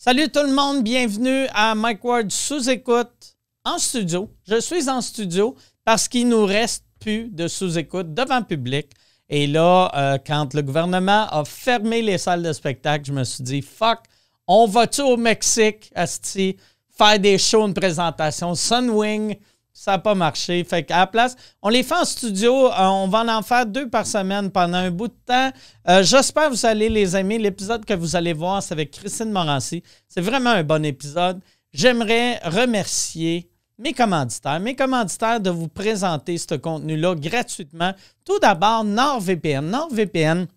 Salut tout le monde, bienvenue à Mike Ward sous-écoute en studio. Je suis en studio parce qu'il nous reste plus de sous-écoute devant le public. Et là, quand le gouvernement a fermé les salles de spectacle, je me suis dit, fuck, on va-tu au Mexique, asti, faire des shows, une présentation, Sunwing, ça n'a pas marché. Fait qu'à la place, on les fait en studio, on va en faire 2 par semaine pendant un bout de temps. J'espère que vous allez les aimer. L'épisode que vous allez voir, c'est avec Christine Morancy. C'est vraiment un bon épisode. J'aimerais remercier mes commanditaires de vous présenter ce contenu-là gratuitement. Tout d'abord, NordVPN. NordVPN,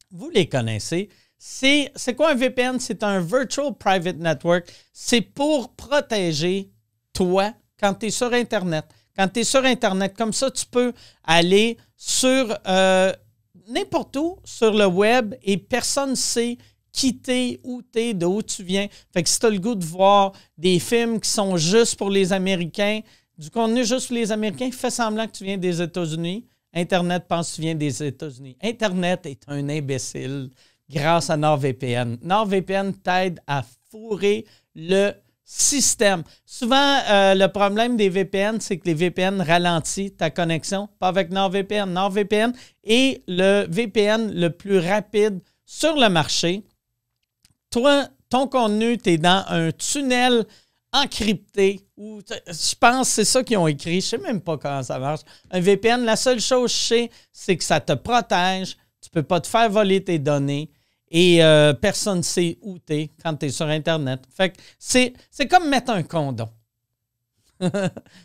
vous les connaissez. C'est quoi un VPN? C'est un Virtual Private Network. C'est pour protéger toi quand tu es sur Internet. Quand tu es sur Internet, comme ça, tu peux aller sur n'importe où sur le web et personne ne sait qui t'es, où t'es, de où tu viens. Fait que si tu as le goût de voir des films qui sont juste pour les Américains, du contenu juste pour les Américains, fais semblant que tu viens des États-Unis. Internet pense que tu viens des États-Unis. Internet est un imbécile grâce à NordVPN. NordVPN t'aide à fourrer le système. Souvent, le problème des VPN, c'est que les VPN ralentissent ta connexion. Pas avec NordVPN. NordVPN est le VPN le plus rapide sur le marché. Toi, ton contenu, tu es dans un tunnel encrypté. Où je pense que c'est ça qu'ils ont écrit. Je ne sais même pas comment ça marche. Un VPN, la seule chose que je sais, c'est que ça te protège. Tu ne peux pas te faire voler tes données. Et personne ne sait où tu es quand tu es sur Internet. Fait que c'est comme mettre un condom.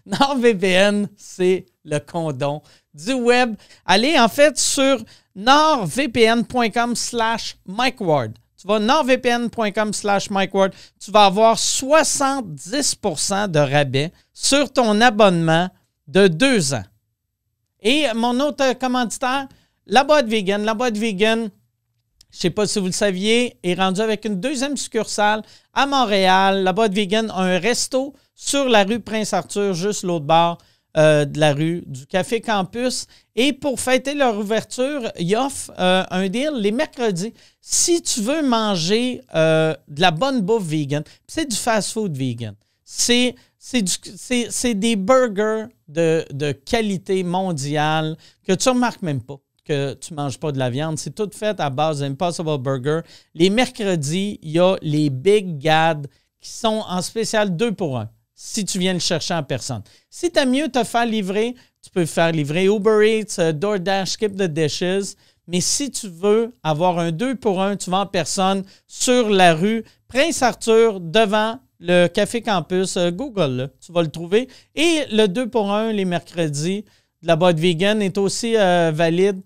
NordVPN, c'est le condom du web. Allez en fait sur nordvpn.com/MikeWard. Tu vas nordvpn.com/MikeWard. Tu vas avoir 70% de rabais sur ton abonnement de 2 ans. Et mon autre commanditaire, La Boîte Vegan. La Boîte Vegan, je ne sais pas si vous le saviez, est rendue avec une 2e succursale à Montréal. La Boîte Vegan a un resto sur la rue Prince-Arthur, juste l'autre bord de la rue du Café Campus. Et pour fêter leur ouverture, ils offrent un deal les mercredis. Si tu veux manger de la bonne bouffe vegan, c'est du fast-food vegan. C'est des burgers de qualité mondiale que tu ne remarques même pas que tu ne manges pas de la viande. C'est tout fait à base d'Impossible Burger. Les mercredis, il y a les Big Gad qui sont en spécial 2 pour 1 si tu viens le chercher en personne. Si tu aimes mieux te faire livrer, tu peux faire livrer Uber Eats, DoorDash, Skip the Dishes. Mais si tu veux avoir un 2 pour 1, tu vas en personne sur la rue Prince-Arthur devant le Café Campus. Google, tu vas le trouver. Et le 2 pour 1, les mercredis, de la Boîte Vegan est aussi valide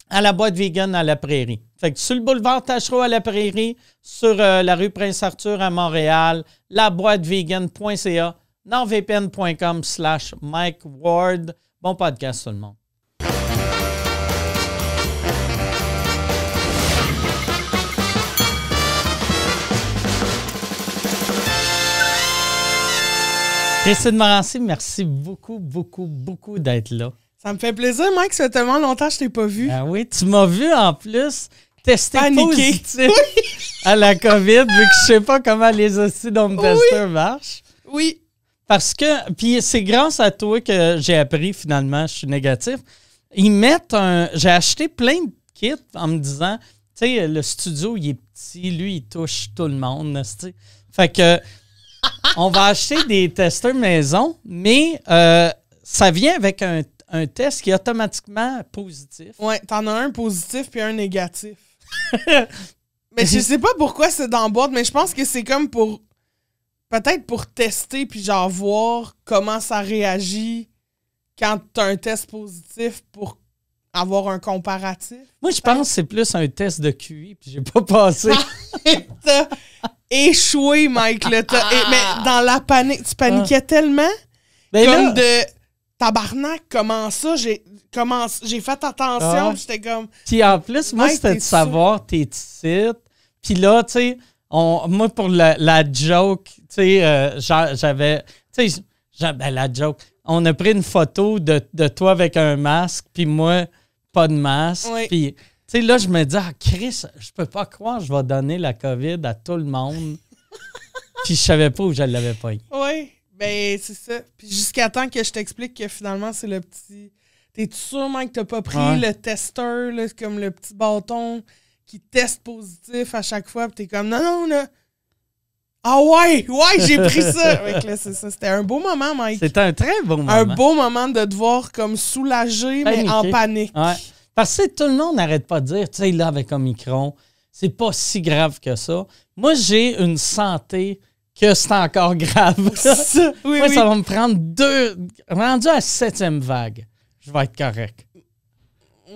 à la Boîte Vegan à la Prairie. Fait que sur le boulevard Tachereau à la Prairie, sur la rue Prince-Arthur à Montréal, laboitevegan.ca, nordvpn.com/MikeWard. Bon podcast tout le monde. Christine Morancy, merci beaucoup d'être là. Ça me fait plaisir, Mike, ça fait tellement longtemps que je t'ai pas vu. Ah oui, tu m'as vu en plus tester paniqué positif à la COVID, vu que je sais pas comment les hosties d'home tester marchent. Oui. Parce que, puis c'est grâce à toi que j'ai appris finalement, je suis négatif. Ils mettent j'ai acheté plein de kits en me disant, tu sais, le studio, il est petit, lui, il touche tout le monde. T'sais. Fait que, on va acheter des testeurs maison, mais ça vient avec un test qui est automatiquement positif. Ouais, t'en as un positif puis un négatif. Mais je sais pas pourquoi c'est dans la boîte, mais je pense que c'est comme pour... Peut-être pour tester puis genre voir comment ça réagit quand t'as un test positif pour avoir un comparatif. Moi, je pense que c'est plus un test de QI puis j'ai pas passé. T'as échoué, Mike. Là. Mais dans la panique, tu paniquais tellement Ben comme là, de... Tabarnak, comment ça? J'ai fait attention, puis j'étais comme... Puis en plus, moi, Mike, c'était de t'es savoir tes titres. Puis là, tu sais, moi, pour la joke, tu sais, j'avais... Tu sais, la joke, on a pris une photo de toi avec un masque, puis moi, pas de masque. Oui. Puis, tu sais, là, je me dis, Chris, je peux pas croire que je vais donner la COVID à tout le monde. Puis je savais pas où je l'avais pas eu. Oui, ben c'est ça. Puis jusqu'à temps que je t'explique que finalement, c'est le petit... T'es-tu sûr, Mike, que t'as pas pris le testeur, là, comme le petit bâton qui teste positif à chaque fois, puis t'es comme, non, là. Ah ouais, j'ai pris ça. Fait que là, c'est ça. C'était un beau moment, Mike. C'était un très beau moment. Un beau moment de te voir comme soulagé, mais en panique. Ouais. Parce que tout le monde n'arrête pas de dire, tu sais, là, avec Omicron, c'est pas si grave que ça. Moi, j'ai une santé que c'est encore grave. Moi, ça va me prendre rendu à la 7e vague. Je vais être correct.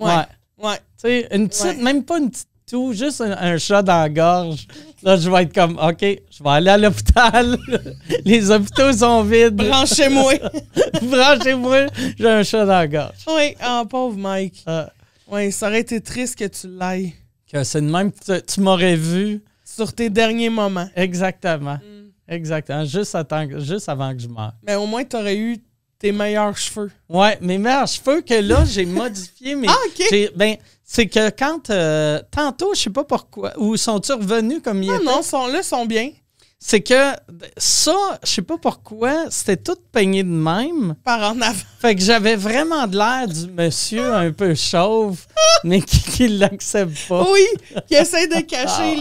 Ouais. Tu sais, une petite, même pas une petite toux, juste un chat dans la gorge. Là, je vais être comme, OK, je vais aller à l'hôpital. Les hôpitaux sont vides. Branchez-moi. Branchez-moi, j'ai un chat dans la gorge. Oui, pauvre Mike. Oui, ça aurait été triste que tu l'ailles. Que c'est de même que tu m'aurais vu. Sur tes derniers moments. Exactement. Exactement. Juste avant que je meure. Mais au moins, tu aurais eu tes meilleurs cheveux. Ouais, mes meilleurs cheveux que là, j'ai modifié. Mais OK. C'est que quand... tantôt, je sais pas pourquoi. Ou sont-ils revenus comme ils étaient? Non, sont bien. C'est que ça, je sais pas pourquoi, c'était tout peigné de même. Par en avant. Fait que j'avais vraiment de l'air du monsieur un peu chauve, mais qui l'accepte pas. Oui, qui essaie de cacher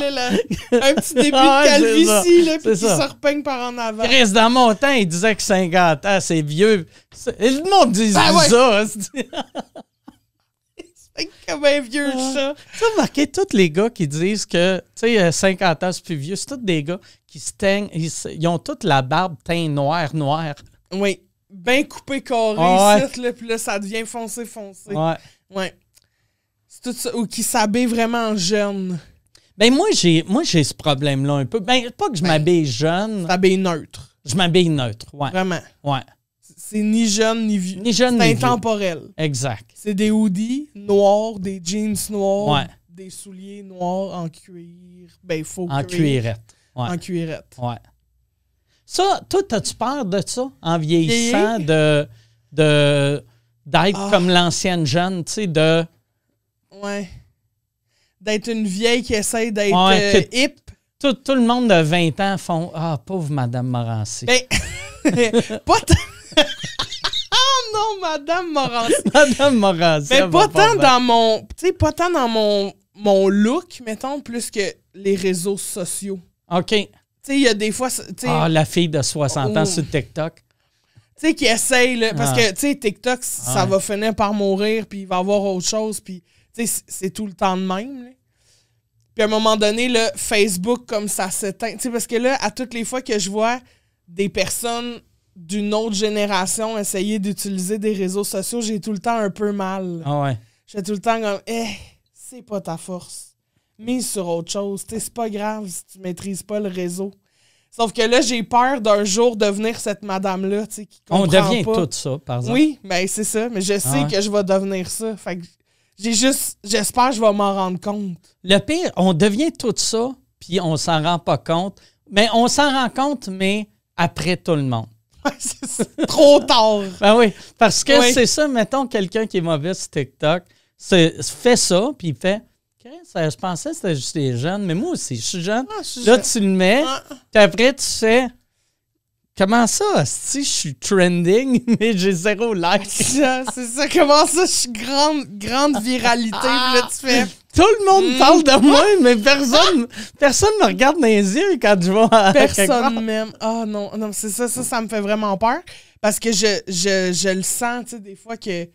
un petit début de calvitie, là, puis qui se repeigne par en avant. Chris, dans mon temps, il disait que 50 ans, c'est vieux. Et le monde disait ça. C'est comme un vieux chat. Tu as remarqué tous les gars qui disent que, tu sais, 50 ans, c'est plus vieux. C'est tous des gars qui se teignent, ils ont toute la barbe teint noir. Oui, bien coupé carré, ici, là, puis là, ça devient foncé. Ouais. C'est tout ça. Ou qui s'habille vraiment jeune. Ben moi, j'ai ce problème-là un peu. Ben, pas que je m'habille jeune. Tu t'habilles neutre. Je m'habille neutre, ouais. Vraiment. Ouais. C'est ni jeune ni vieux. C'est intemporel. Exact. C'est des hoodies noirs, des jeans noirs, ouais. des souliers noirs en cuir. Ben, faux en cuirette. Ouais. En cuirette. Ouais. Ça, toi, as-tu peur de ça, en vieillissant, d'être comme l'ancienne jeune, tu sais, de... Ouais. D'être une vieille qui essaie d'être hip. Tout le monde de 20 ans font « Ah, pauvre Madame Morancy. » Ben, pas oh non, Madame Morancy. Madame Morancy. Mais pas tant dans mon... Tu sais, pas tant dans mon look, mettons, plus que les réseaux sociaux. OK. Tu sais, il y a des fois... la fille de 60 ans sur TikTok. Tu sais, qui essaye, là, parce que, tu sais, TikTok, ça va finir par mourir, puis il va y avoir autre chose, puis, tu sais, c'est tout le temps de même, là. Puis à un moment donné, là, Facebook, comme ça s'éteint. Tu sais, parce que là, à toutes les fois que je vois des personnes d'une autre génération essayer d'utiliser des réseaux sociaux, j'ai tout le temps un peu mal. Ah ouais. J'ai tout le temps comme, c'est pas ta force. Mise sur autre chose. Tu sais, c'est pas grave si tu maîtrises pas le réseau. Sauf que là, j'ai peur d'un jour devenir cette madame-là, tu sais, qui comprend pas. On devient tout ça, par exemple. Oui, ben c'est ça. Mais je sais que je vais devenir ça. Fait que j'espère que je vais m'en rendre compte. Le pire, on devient tout ça, puis on s'en rend pas compte. Mais on s'en rend compte, mais après tout le monde. Ouais, c'est trop tard. Ben oui, parce que c'est ça, mettons, quelqu'un qui est mauvais sur TikTok, fait ça, puis il fait... Je pensais que c'était juste les jeunes, mais moi aussi, je suis jeune. Là, tu le mets, puis après, tu fais... Comment ça, si je suis trending, mais j'ai 0 like? C'est ça, comment ça, je suis grande viralité, puis là, tu fais... Tout le monde parle de moi, mais personne me regarde dans les yeux quand je vais personne même. Ah non, c'est ça me fait vraiment peur, parce que je le sens, tu sais, des fois que... Tu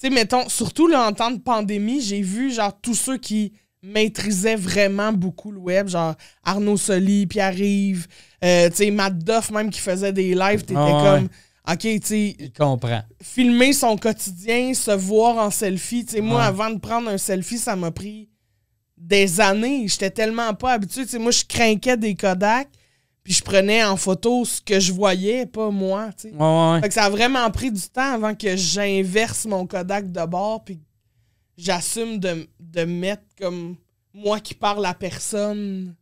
sais, mettons, surtout là, en temps de pandémie, j'ai vu, genre, tous ceux qui maîtrisaient vraiment beaucoup le web, genre Arnaud Soli, Pierre-Yves, tu sais, Matt Duff même qui faisait des lives, t'étais comme, OK, tu sais... Il comprend. Filmer son quotidien, se voir en selfie. Tu sais, moi, avant de prendre un selfie, ça m'a pris des années. J'étais tellement pas habitué. Tu sais, moi, je craquais des Kodak, puis je prenais en photo ce que je voyais, pas moi, tu sais. Fait que ça a vraiment pris du temps avant que j'inverse mon Kodak de bord, puis j'assume de mettre comme moi qui parle à personne,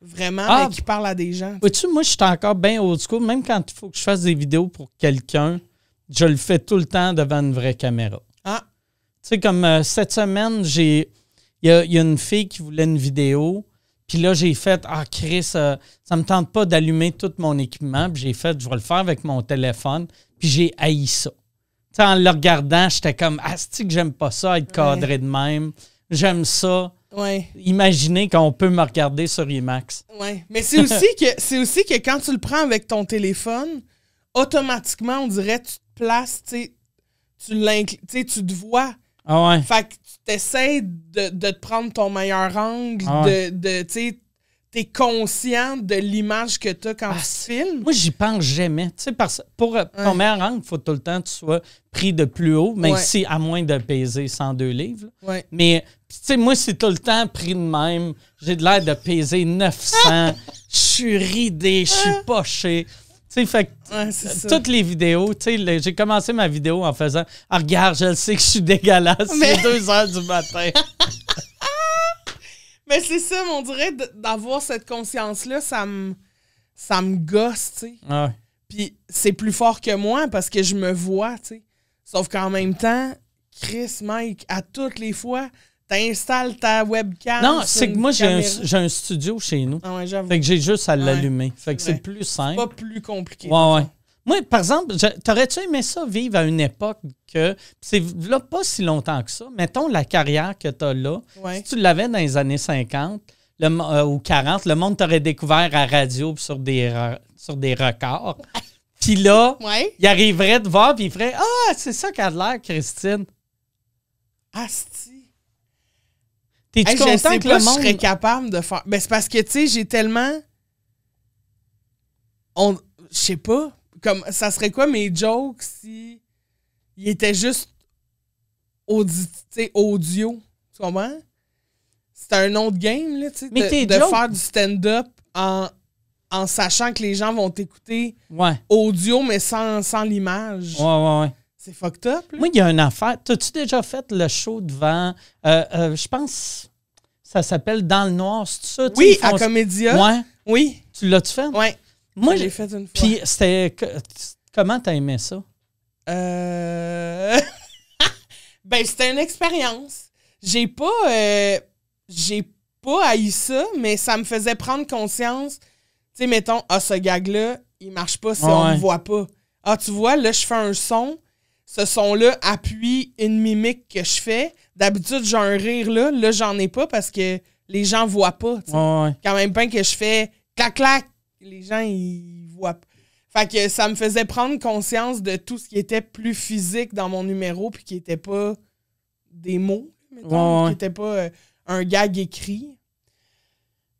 vraiment, mais qui parle à des gens. Vois-tu, moi, je suis encore bien old school. Même quand il faut que je fasse des vidéos pour quelqu'un, je le fais tout le temps devant une vraie caméra. Tu sais, comme cette semaine, j'ai il y a une fille qui voulait une vidéo. Puis là, j'ai fait, Chris, ça me tente pas d'allumer tout mon équipement. Puis j'ai fait, je vais le faire avec mon téléphone. Puis j'ai haï ça. T'sais, en le regardant, j'étais comme, c'est que j'aime pas ça, être cadré de même. J'aime ça. Ouais. Imaginez qu'on peut me regarder sur IMAX. Ouais. Mais c'est aussi que quand tu le prends avec ton téléphone, automatiquement, on dirait tu te places, tu te vois. Ah ouais. Fait que tu t'essaies de te prendre ton meilleur angle, t'es conscient de l'image que t'as quand tu filmes. Moi, j'y pense jamais. Pour ton meilleur angle, il faut tout le temps que tu sois pris de plus haut, même si à moins de peser 102 livres. Ouais. Mais, moi, c'est tout le temps pris de même. J'ai de l'air de peser 900. Je suis ridé, je suis poché. Fait que toutes les vidéos, j'ai commencé ma vidéo en faisant « regarde, je le sais que je suis dégueulasse, c'est 2h du matin. » Mais c'est ça, on dirait d'avoir cette conscience-là, ça me gosse, tu sais. Ouais. Puis c'est plus fort que moi parce que je me vois, tu sais. Sauf qu'en même temps, Chris, Mike, à toutes les fois, t'installes ta webcam. Non, c'est que moi, j'ai un studio chez nous. Ah ouais, j'avoue. Fait que j'ai juste à l'allumer. Fait que c'est plus simple. C'est pas plus compliqué. Ouais. Moi, par exemple, t'aurais-tu aimé ça vivre à une époque que... C'est là pas si longtemps que ça. Mettons la carrière que t'as là. Si tu l'avais dans les années 50 ou 40, le monde t'aurait découvert à radio sur des records. Puis là, il arriverait te voir puis il ferait « Ah, c'est ça qu'a l'air, Christine. » Asti. T'es-tu content que le monde... je serais capable de faire... Ben, c'est parce que, tu sais, j'ai tellement... Je sais pas. Comme, ça serait quoi mes jokes si ils étaient juste audio? Tu comprends? C'est un autre game, là, tu sais, de faire du stand-up en sachant que les gens vont t'écouter audio, mais sans l'image. Ouais. C'est fucked up, là. Moi, il y a une affaire. T'as-tu déjà fait le show devant... je pense ça s'appelle Dans le noir, c'est ça? Oui, à Comédia. Ouais. Oui. Tu l'as-tu fait? Ouais. Moi, j'ai fait une fois. Puis c'était... Comment t'as aimé ça? Ben, c'était une expérience. J'ai pas haï ça, mais ça me faisait prendre conscience. Tu sais, mettons, ce gag-là, il marche pas si on le voit pas. Tu vois, là, je fais un son. Ce son-là appuie une mimique que je fais. D'habitude, j'ai un rire là. Là, j'en ai pas parce que les gens voient pas. Quand même pas que je fais clac-clac, les gens, ils voient pas. Fait que ça me faisait prendre conscience de tout ce qui était plus physique dans mon numéro puis qui était pas des mots, mettons, qui était pas un gag écrit.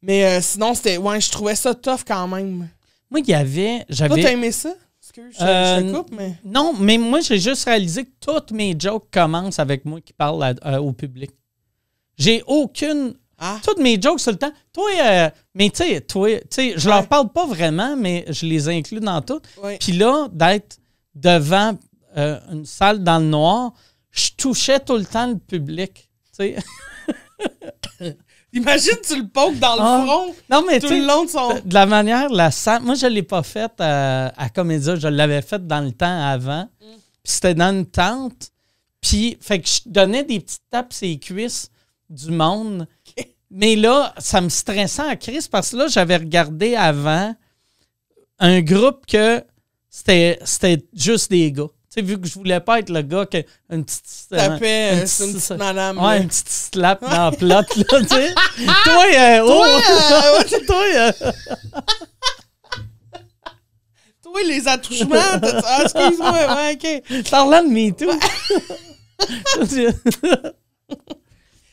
Mais sinon, c'était... Ouais, je trouvais ça tough quand même. Moi, j'avais... Toi, t'as aimé ça? Excuse, je te coupe, mais... Non, mais moi, j'ai juste réalisé que toutes mes jokes commencent avec moi qui parle au public. J'ai aucune... Toutes mes jokes sur le temps. Toi, mais tu sais, je leur parle pas vraiment, mais je les inclus dans tout. Puis là, d'être devant une salle dans le noir, je touchais tout le temps le public. Tu sais. Imagine, tu le pokes dans le front. Non, mais tout le long de son... De la manière, la salle... Moi, je l'ai pas faite à Comédia. Je l'avais faite dans le temps avant. Puis c'était dans une tente. Puis, fait que je donnais des petites tapes sur les cuisses du monde. Mais là, ça me stressait en crise parce que là, j'avais regardé avant un groupe que c'était juste des gars. Tu sais, vu que je voulais pas être le gars qui a une petite... Tapait, une petite madame. Ouais, une petite slap dans la plotte, là, tu sais. Toi, les attouchements. Excuse-moi, OK. Parlant de MeToo.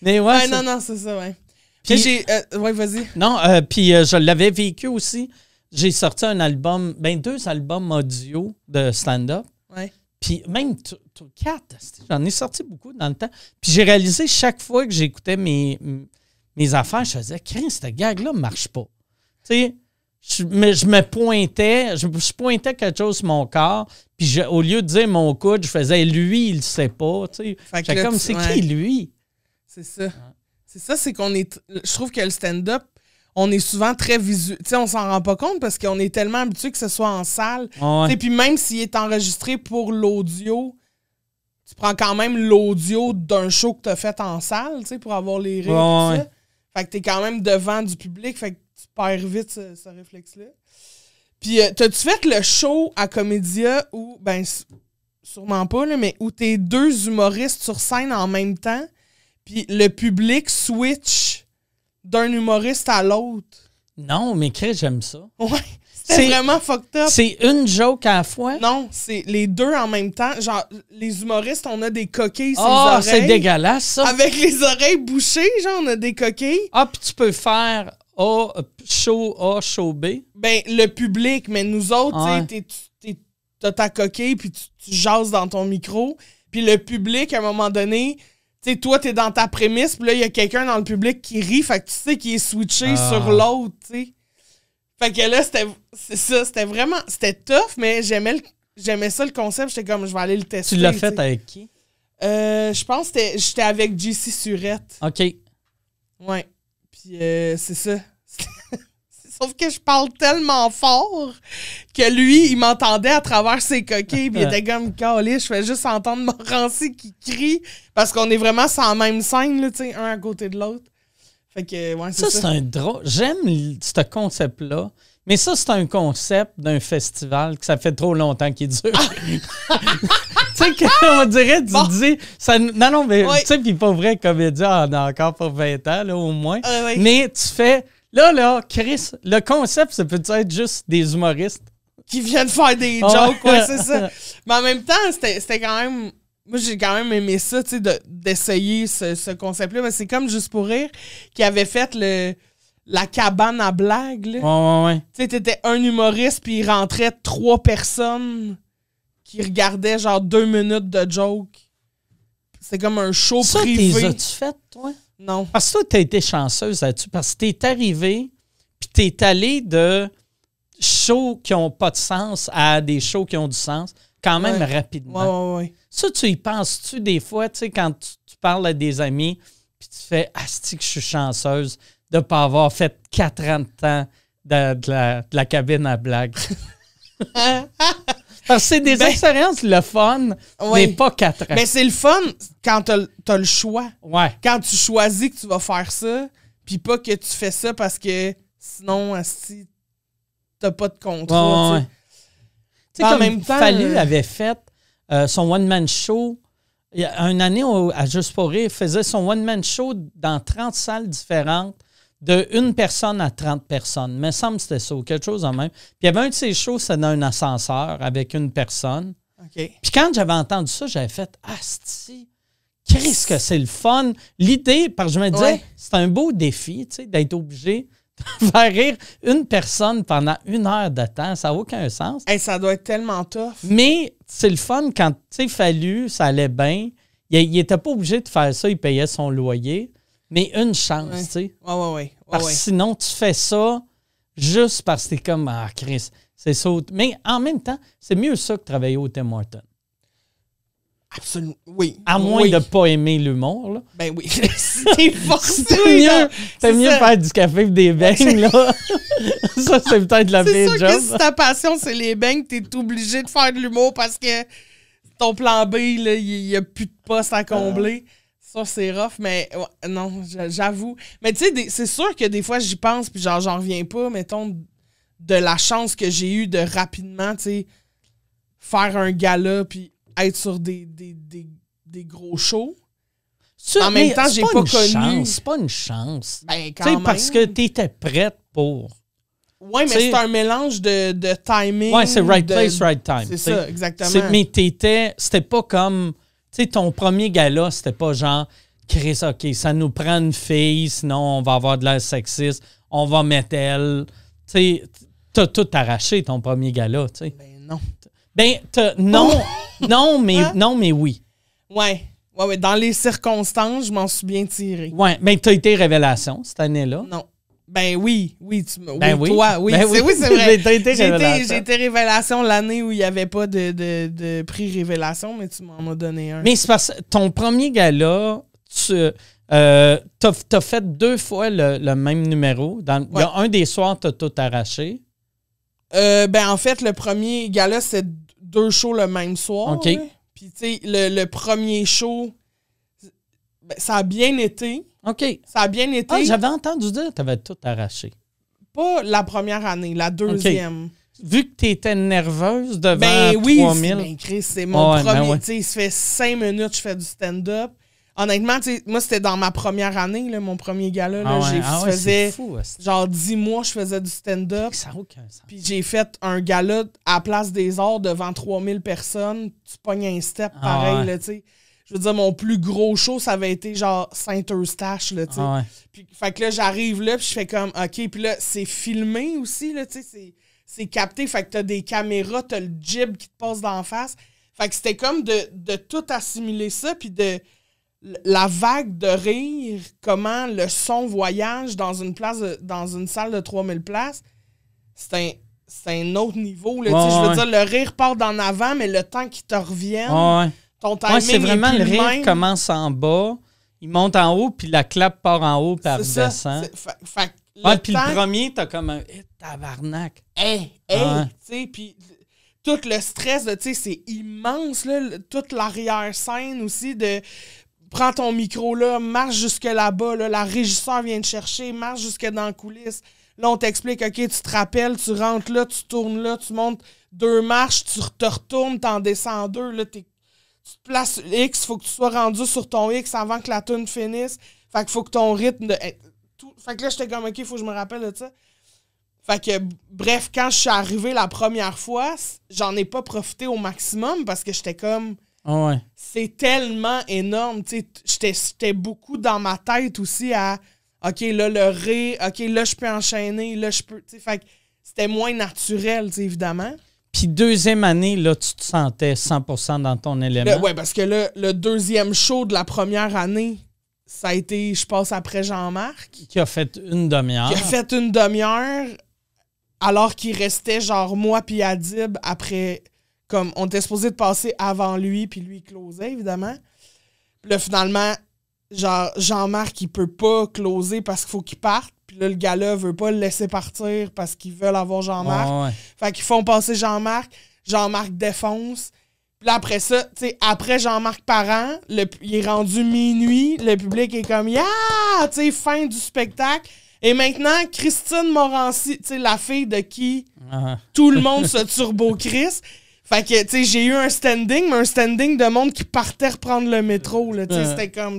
Mais ouais. Non, c'est ça, ouais. Puis vas-y. Non, puis je l'avais vécu aussi. J'ai sorti un album, 2 albums audio de stand-up. Ouais. Puis même 4, j'en ai sorti beaucoup dans le temps. Puis j'ai réalisé chaque fois que j'écoutais mes affaires, je faisais, Christ, ce gag-là ne marche pas. Tu sais, je me pointais, je pointais quelque chose sur mon corps, puis au lieu de dire mon coude, je faisais, lui, il le sait pas. Tu sais, j'étais comme, c'est qui lui? C'est ça. Ouais. C'est ça, c'est qu'on est. Je trouve que le stand-up, on est souvent très visuel. Tu sais, on s'en rend pas compte parce qu'on est tellement habitué que ce soit en salle. Puis même s'il est enregistré pour l'audio, tu prends quand même l'audio d'un show que t'as fait en salle, tu sais, pour avoir les rires et tout ça. Fait que t'es quand même devant du public, fait que tu perds vite ce réflexe-là. Puis, t'as-tu fait le show à Comédia où, ben, sûrement pas, là, mais où t'es 2 humoristes sur scène en même temps, puis le public switch d'un humoriste à l'autre? Non, mais Chris, j'aime ça. Ouais, c'était vraiment fucked up. C'est une joke à la fois? Non, c'est les 2 en même temps. Genre, les humoristes, on a des coquilles sur les oreilles. C'est dégueulasse, ça. Avec les oreilles bouchées, genre, on a des coquilles. Ah, puis tu peux faire show A, show B. Ben, le public, mais nous autres, tu sais, t'as ta coquille, puis tu jases dans ton micro. Puis le public, à un moment donné, tu sais, toi, t'es dans ta prémisse, puis là, il y a quelqu'un dans le public qui rit, fait que tu sais qu'il est switché sur l'autre, tu sais. Fait que là, c'était vraiment, c'était tough, mais j'aimais ça, le concept. J'étais comme, je vais aller le tester. Tu l'as fait avec qui? Je pense que j'étais avec JC Surette. OK. Ouais. Puis c'est ça. Sauf que je parle tellement fort que lui, il m'entendait à travers ses coquilles. Puis il était comme, calé, je fais juste entendre Morancy qui crie. Parce qu'on est vraiment sur la même scène, là, tu sais, un à côté de l'autre. Fait que, ouais, c'est ça. Ça, c'est un drôle. J'aime ce concept-là. Mais ça, c'est un concept d'un festival que ça fait trop longtemps qu'il dure. Tu sais, on dirait, tu dis... Ça, non, mais tu sais, puis pas vrai, comédien, on a encore pour 20 ans, là, au moins. Oui. Mais tu fais... Là, Chris, le concept, ça peut être juste des humoristes. Qui viennent faire des jokes, ouais, c'est ça. Mais en même temps, c'était quand même... Moi, j'ai quand même aimé ça, tu sais, d'essayer ce concept-là. Mais c'est comme Juste pour rire qui avait fait la cabane à blagues, là. Ouais. Tu sais, t'étais un humoriste, puis il rentrait 3 personnes qui regardaient genre 2 minutes de joke. C'est comme un show privé. Ça, t'es-tu fait, toi? Non. Parce que toi, t'as été chanceuse là-dessus. Parce que t'es arrivé, puis t'es allé de shows qui n'ont pas de sens à des shows qui ont du sens quand même rapidement. Ouais. Ça, tu y penses-tu des fois, tu sais, quand tu parles à des amis, puis tu fais « Asti que je suis chanceuse de ne pas avoir fait 4 ans de temps de la cabine à blagues. » Parce que c'est des expériences le fun, mais pas 4 ans. Mais c'est le fun quand t'as le choix. Ouais. Quand tu choisis que tu vas faire ça, puis pas que tu fais ça parce que sinon, asti, t'as pas de contrôle. Ouais. Tu sais, comme en même temps, Fallu avait fait son one-man show. Il y a une année, à Juste pour rire, il faisait son one-man show dans 30 salles différentes, de 1 personne à 30 personnes. Il me semble que c'était ça, ou quelque chose en même. Puis il y avait un de ses shows, c'était dans un ascenseur avec 1 personne. Okay. Puis quand j'avais entendu ça, j'avais fait « Asti, qu'est-ce que c'est le fun! » L'idée, parce que je me disais, c'est un beau défi, tu sais, d'être obligé de faire rire 1 personne pendant 1 heure de temps. Ça n'a aucun sens. Hey, ça doit être tellement tough. Mais c'est le fun quand, tu sais, Fallu, ça allait bien. Il n'était pas obligé de faire ça, il payait son loyer. Mais une chance, tu sais. Ouais. Parce que sinon, tu fais ça juste parce que t'es comme, ah, Chris, c'est ça. Mais en même temps, c'est mieux ça que travailler au Tim Hortons. Absolument, oui. À moins de ne pas aimer l'humour, là. Ben oui, c'est forcé. C'est mieux de faire du café et des beignes, là. Ça, c'est peut-être la pire job. C'est sûr que si ta passion, c'est les beignes, t'es obligé de faire de l'humour parce que ton plan B, là, il n'y a plus de poste à combler. Ça, c'est rough, mais non, j'avoue. Mais tu sais, c'est sûr que des fois, j'y pense, puis genre, j'en reviens pas, mettons, de la chance que j'ai eue de rapidement, tu sais, faire un gala, puis être sur des gros shows. En même temps, j'ai pas connu... C'est pas une chance. Ben, quand même. Parce que t'étais prête pour... Oui, mais c'est un mélange de timing. Oui, c'est right place, right time. C'est ça, exactement. Mais c'était pas comme... Tu sais, ton premier gala, c'était pas genre, Chris, OK, ça nous prend une fille, sinon on va avoir de l'air sexiste, on va mettre elle. Tu sais, t'as tout arraché ton premier gala, tu sais. Ben non. Non, mais oui. Ouais, dans les circonstances, je m'en suis bien tiré. Ouais, mais t'as été révélation cette année-là. Non. Ben oui. Oui. Toi, oui. Oui, c'est vrai. J'ai été révélation l'année où il n'y avait pas de prix révélation, mais tu m'en as donné un. Mais c'est parce que ton premier gala, t'as fait 2 fois le même numéro. Il y a un des soirs, t'as tout arraché. En fait, le premier gala, c'est 2 shows le même soir. OK. Puis, tu sais, le premier show, ben, ça a bien été. OK. Ça a bien été. Ah, j'avais entendu dire que tu avais tout arraché. Pas la première année, la deuxième. Okay. Vu que tu étais nerveuse devant ben, 3000. Ben, Chris, c'est mon premier. Ben ouais. Tu sais, ça fait 5 minutes que je fais du stand-up. Honnêtement, tu sais, moi, c'était dans ma première année, là, mon premier gala. Là, je faisais genre 10 mois, je faisais du stand-up. Ça n'a aucun sens. Puis j'ai fait un gala à Place des Arts devant 3000 personnes. Tu pognes un step pareil, là, tu sais. Je veux dire, mon plus gros show, ça avait été genre Saint-Eustache, là, tu sais. Puis, fait que là, j'arrive là, puis je fais comme, OK. Puis là, c'est filmé aussi, là, tu sais, c'est capté. Fait que t'as des caméras, t'as le jib qui te passe d'en face. Fait que c'était comme de tout assimiler ça, puis de la vague de rire, comment le son voyage dans une salle de 3000 places, c'est un autre niveau, là, tu sais. Je veux dire, le rire part d'en avant, mais le temps qu'il te revienne... Ton timing c'est vraiment est le rire même. Commence en bas, il monte en haut, puis la clap part en haut, puis elle redescend. Puis le premier, t'as comme un tabarnak. Tu sais, puis tout le stress, tu sais, c'est immense, là, toute l'arrière-scène aussi de prends ton micro là, marche jusque là-bas, là, la régisseur vient te chercher, marche jusque dans la coulisse. Là, on t'explique, OK, tu te rappelles, tu rentres là, tu tournes là, tu montes 2 marches, tu te retournes, t'en descends 2, là, tu te places X, faut que tu sois rendu sur ton X avant que la tune finisse. Fait qu'il faut que ton rythme... Fait que là, j'étais comme, OK, faut que je me rappelle de ça. Fait que, bref, quand je suis arrivé la première fois, j'en ai pas profité au maximum parce que j'étais comme... C'est tellement énorme. J'étais beaucoup dans ma tête aussi à... OK, là, le rire, OK, là, je peux enchaîner, là, je peux... Fait que c'était moins naturel, évidemment. Puis deuxième année, là, tu te sentais 100% dans ton élément. Oui, parce que là, le deuxième show de la première année, ça a été, je passe après Jean-Marc. Qui a fait une demi-heure. Qui a fait une demi-heure, alors qu'il restait genre moi puis Adib après... Comme, on était supposé de passer avant lui, puis lui, il closait, évidemment. Puis là, finalement, genre, Jean-Marc, il peut pas closer parce qu'il faut qu'il parte. Puis là, le gars-là veut pas le laisser partir parce qu'ils veulent avoir Jean-Marc. Fait qu'ils font passer Jean-Marc. Jean-Marc défonce. Puis là, après ça, tu sais, après Jean-Marc Parent, il est rendu minuit. Le public est comme, yeah! Tu sais, fin du spectacle. Et maintenant, Christine Morancy, tu sais, la fille de qui tout le monde se turbo-crisse. Fait que, tu sais, j'ai eu un standing, mais un standing de monde qui partait reprendre le métro, là, tu sais,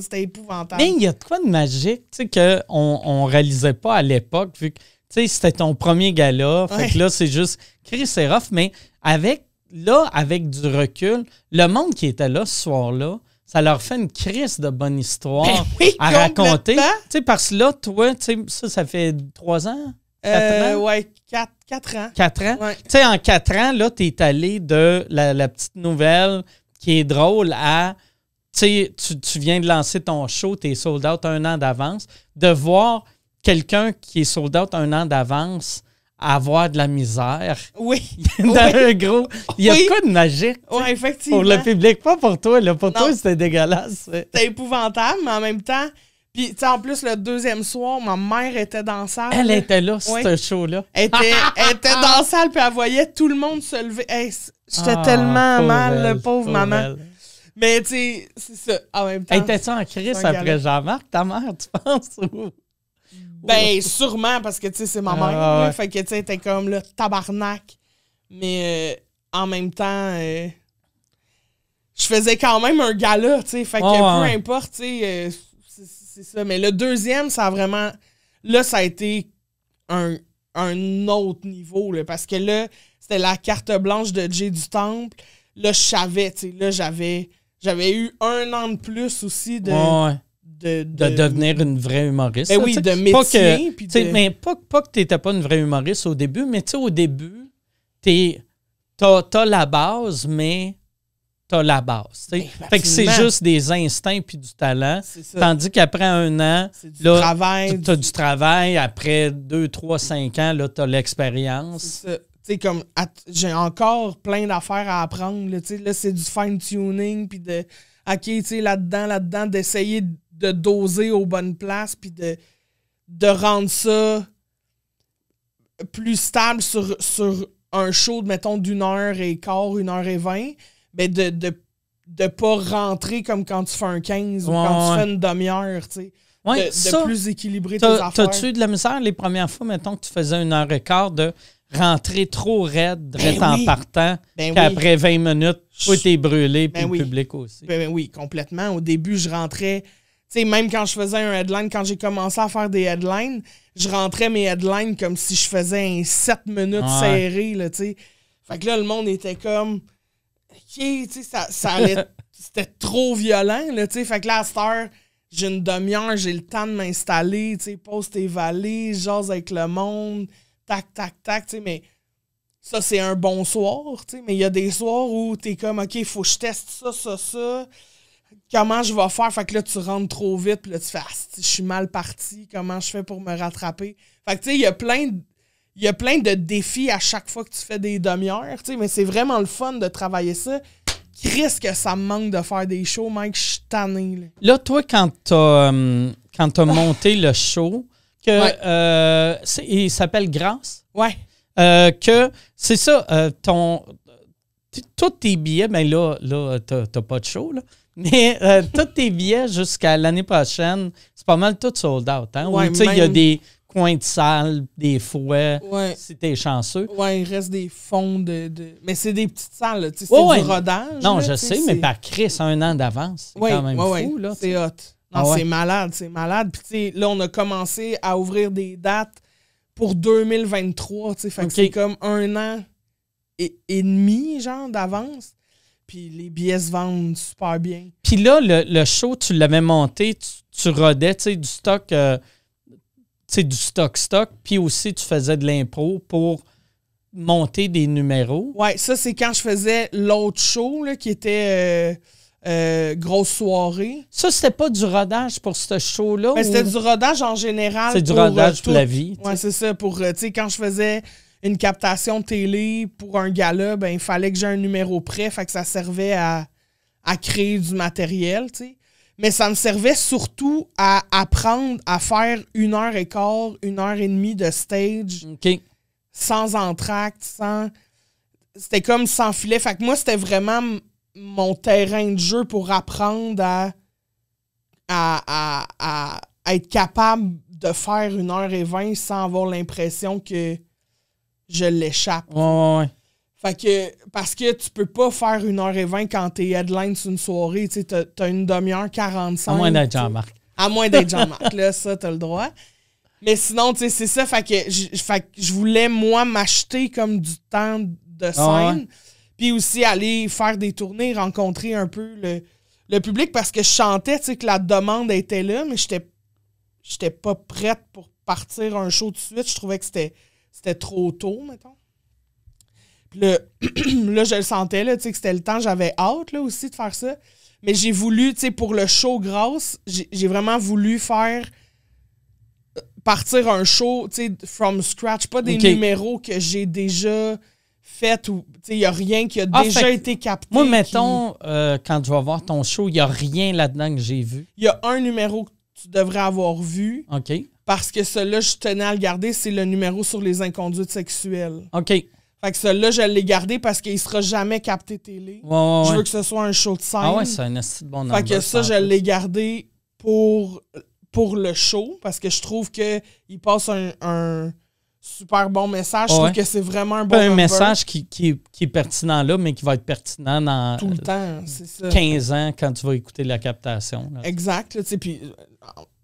c'était épouvantable. Mais il y a de quoi de magique, tu sais, qu'on réalisait pas à l'époque, vu que, tu sais, c'était ton premier gala, fait que là, c'est juste, Chris, c'est rough, mais avec du recul, le monde qui était là ce soir-là, ça leur fait une crise de bonne histoire à raconter. Tu sais, parce que là, toi, tu sais, ça fait 3 ans? 4 ans? Ouais, 4 ans. 4 ans? Ouais. Tu sais, en 4 ans, là, t'es allé de la petite nouvelle qui est drôle à, tu sais, tu viens de lancer ton show, t'es sold out 1 an d'avance, de voir quelqu'un qui est sold out 1 an d'avance avoir de la misère. Oui. Un gros... Il y a quoi de magique? Oui, effectivement. Pour le public, pas pour toi. Là. Pour toi, c'était dégueulasse. C'était épouvantable, mais en même temps... Puis, tu sais, en plus, le deuxième soir, ma mère était dans la salle. Elle était là, ce show-là. Elle était dans la salle, puis elle voyait tout le monde se lever. Hey, j'étais tellement mal, pauvre maman. Elle. Mais, tu sais, c'est ça. En même temps... Étais-tu en crise après Jean-Marc, ta mère, tu penses? Ben, sûrement, parce que, tu sais, c'est ma mère. Là, fait que, tu sais, t'es comme, là, tabarnak. Mais, en même temps, je faisais quand même un gala, tu sais. Fait que, peu importe, tu sais, c'est ça. Mais le deuxième, ça a vraiment... Là, ça a été un autre niveau, là. Parce que là, c'était la carte blanche de Jay du Temple. Là, je savais, tu sais, là, j'avais eu 1 an de plus aussi de devenir une vraie humoriste. Ben oui, de métier. Mais pas que tu n'étais pas une vraie humoriste au début, mais tu sais, au début, t'as la base, mais t'as la base. Fait que c'est juste des instincts puis du talent. Tandis qu'après 1 an, t'as du travail. Après 2, 3, 5 ans, là, t'as l'expérience. C'est ça. Tu sais, comme, j'ai encore plein d'affaires à apprendre. Là, c'est du fine-tuning, puis de, OK, tu sais, là-dedans, d'essayer de doser aux bonnes places, puis de rendre ça plus stable sur un show, mettons, d'1h15, 1h20, ben de pas rentrer comme quand tu fais un 15 ou Ouais, quand ouais. tu fais une demi-heure, tu sais. Ouais, de plus équilibrer tes affaires. T'as-tu eu de la misère les premières fois, mettons, que tu faisais 1h15 de rentrer trop raide, en oui. partant, Ben puis oui. après 20 minutes, toi, t'es brûlé, puis Ben oui. le public aussi. Ben oui, complètement. Au début, je rentrais... Tu sais, même quand je faisais un headline, quand j'ai commencé à faire des headlines, je rentrais mes headlines comme si je faisais un 7 minutes serré, là, tu sais. Fait que là, le monde était comme... OK, tu sais, ça allait... C'était trop violent, là, tu sais. Fait que là, à cette heure, j'ai une demi-heure, j'ai le temps de m'installer, tu sais, pose tes valises, jase avec le monde, tac, tac, tac, tu sais, mais ça, c'est un bon soir, tu sais. Mais il y a des soirs où t'es comme, OK, il faut que je teste ça. Comment je vais faire? Fait que là, tu rentres trop vite, puis là, tu fais, je suis mal parti, comment je fais pour me rattraper? Fait que, tu sais, il y a plein de défis à chaque fois que tu fais des demi-heures, tu sais, mais c'est vraiment le fun de travailler ça. Chris, que ça me manque de faire des shows, Mike, je suis tanné, là. Là, toi, quand t'as monté le show, il s'appelle Grâce? Ouais. Que c'est ça, tous tes billets, ben là t'as pas de show, là. Mais tous tes billets jusqu'à l'année prochaine, c'est pas mal tout sold out. Hein? Ouais, tu sais, il y a des coins de salle, des fouets, si t'es chanceux. Ouais, il reste des fonds de... Mais c'est des petites salles, tu sais, c'est du rodage. Non, là, je sais, mais par Chris, 1 an d'avance, c'est quand même fou. Là, c'est hot. Non, c'est malade. Puis tu sais, là, on a commencé à ouvrir des dates pour 2023, tu sais, fait que c'est comme 1 an et demi, genre, d'avance. Puis les billets se vendent super bien. Puis là, le show, tu l'avais monté, tu rodais, tu sais, du stock, stock, puis aussi tu faisais de l'impro pour monter des numéros. Ouais, ça, c'est quand je faisais l'autre show, là, qui était grosse soirée. Ça, c'était pas du rodage pour ce show-là? Ben, c'était du rodage en général. C'est du rodage pour la vie. Ouais, c'est ça. Pour, tu sais, quand je faisais une captation télé pour un gala, ben, il fallait que j'ai un numéro prêt, fait que ça servait à créer du matériel, tu sais. Mais ça me servait surtout à apprendre à faire 1h15, 1h30 de stage sans entracte, C'était comme sans filet. Fait que moi, c'était vraiment mon terrain de jeu pour apprendre à être capable de faire 1h20 sans avoir l'impression que je l'échappe. Ouais. Fait que, parce que tu peux pas faire 1h20 quand t'es headline sur une soirée, tu sais, t'as une demi-heure 45. À moins d'être Jean-Marc. À moins d'être Jean-Marc, là, ça, t'as le droit. Mais sinon, tu sais, c'est ça, fait que je voulais, moi, m'acheter comme du temps de scène, puis aussi aller faire des tournées, rencontrer un peu le public, parce que je chantais, tu sais, que la demande était là, mais j'étais pas prête pour partir un show tout de suite. Je trouvais que c'était trop tôt, mettons. Puis là, je le sentais, là, tu sais, que c'était le temps. J'avais hâte, là, aussi, de faire ça. Mais j'ai voulu, tu sais, pour le show Grâce, j'ai vraiment voulu partir un show, tu sais, from scratch. Pas des numéros que j'ai déjà fait ou, tu sais, il n'y a rien qui a déjà été capté. Moi, mettons, quand je vais voir ton show, il n'y a rien là-dedans que j'ai vu. Il y a un numéro que tu devrais avoir vu. OK. Parce que celui-là, je tenais à le garder, c'est le numéro sur les inconduites sexuelles. OK. Fait que celui-là, je l'ai gardé parce qu'il ne sera jamais capté télé. Ouais. Je veux que ce soit un show de scène. Ah ouais, c'est un assez bon number. Fait que ça, je l'ai gardé pour le show parce que je trouve qu'il passe un super bon message. Je trouve que c'est vraiment un bon number. Un number. message qui est pertinent là, mais qui va être pertinent dans tout le temps, c'est ça. 15 ans quand tu vas écouter la captation. Là. Exact. Là, puis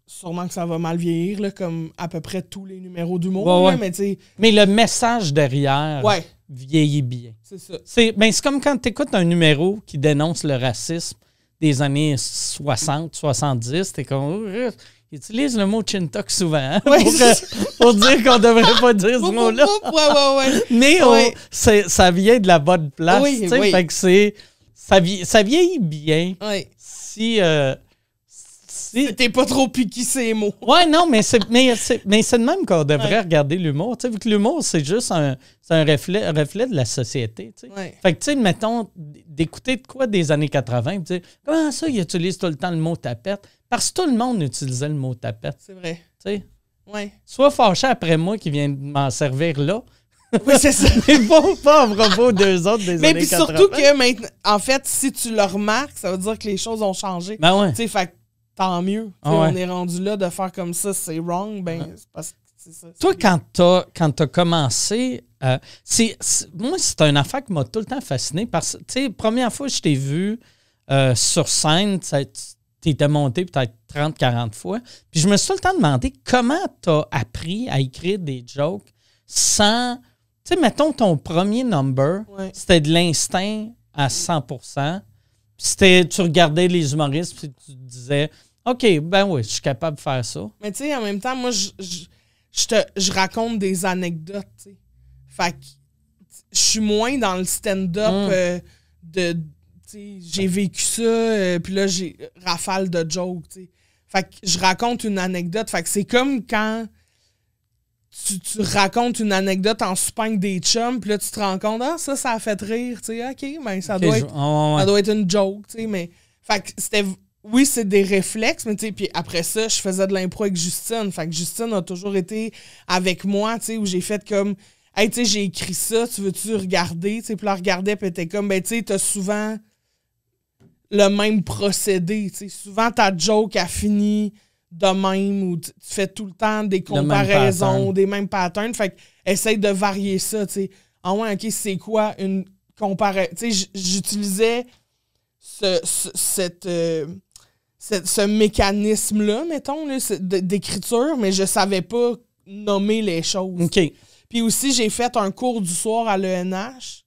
sûrement que ça va mal vieillir, là, comme à peu près tous les numéros d'humour. Ouais. Mais le message derrière vieillit bien. C'est ça. C'est comme quand tu écoutes un numéro qui dénonce le racisme des années 60, 70, t'es comme... Ils utilisent le mot chintok souvent hein, pour dire qu'on devrait pas dire ce mot-là. Mais ça vient de la bonne place. Fait que ça vieillit bien. Si t'es pas trop piqué ces mots. Ouais, non, mais c'est de même qu'on devrait regarder l'humour. Vu que l'humour, c'est juste un reflet de la société. Fait que, tu sais, mettons, d'écouter de quoi des années 80, dire comment ça, ils utilisent tout le temps le mot tapette? Parce que tout le monde utilisait le mot tapette. C'est vrai. Tu sais? Sois fâché après moi qui vient de m'en servir là. Oui, c'est ça. Mais bon, pas à propos d'eux autres des mais années puis 80. surtout que maintenant, en fait, si tu le remarques, ça veut dire que les choses ont changé. Ben ouais. Tu sais, fait que tant mieux. Ah ouais. On est rendu là de faire comme ça, c'est wrong. Ben, c'est parce que c'est ça. Toi, quand t'as commencé, moi, c'est une affaire qui m'a tout le temps fasciné parce que, tu sais, première fois que je t'ai vu sur scène, t'étais monté peut-être 30-40 fois. Puis je me suis tout le temps demandé comment t'as appris à écrire des jokes sans... Tu sais, mettons ton premier number, c'était de l'instinct à 100%. Puis tu regardais les humoristes puis tu te disais, OK, ben oui, je suis capable de faire ça. Mais tu sais, en même temps, moi, je raconte des anecdotes, tu sais. Fait que je suis moins dans le stand-up de... J'ai vécu ça, puis là, j'ai rafale de jokes, tu sais. Fait que je raconte une anecdote. Fait que c'est comme quand tu racontes une anecdote en soupant avec des chums, puis là, tu te rends compte, ça a fait rire, tu sais. OK, ben ça doit être une joke, tu sais. Mais, fait que c'était... Oui, c'est des réflexes, mais tu sais, puis après ça, je faisais de l'impro avec Justine. Fait que Justine a toujours été avec moi, tu sais, où j'ai fait comme... Hey, tu sais, j'ai écrit ça, tu veux-tu regarder? Tu sais, puis là, regardait, puis elle était comme, ben, tu sais, t'as souvent le même procédé, tu sais. Souvent, ta joke a fini de même, ou tu fais tout le temps des comparaisons, des mêmes patterns. Fait que, essaye de varier ça, tu sais. Ah ouais, OK, c'est quoi une comparaison? Tu sais, j'utilisais ce mécanisme-là, mettons, là, d'écriture, mais je savais pas nommer les choses. OK. Puis aussi, j'ai fait un cours du soir à l'ENH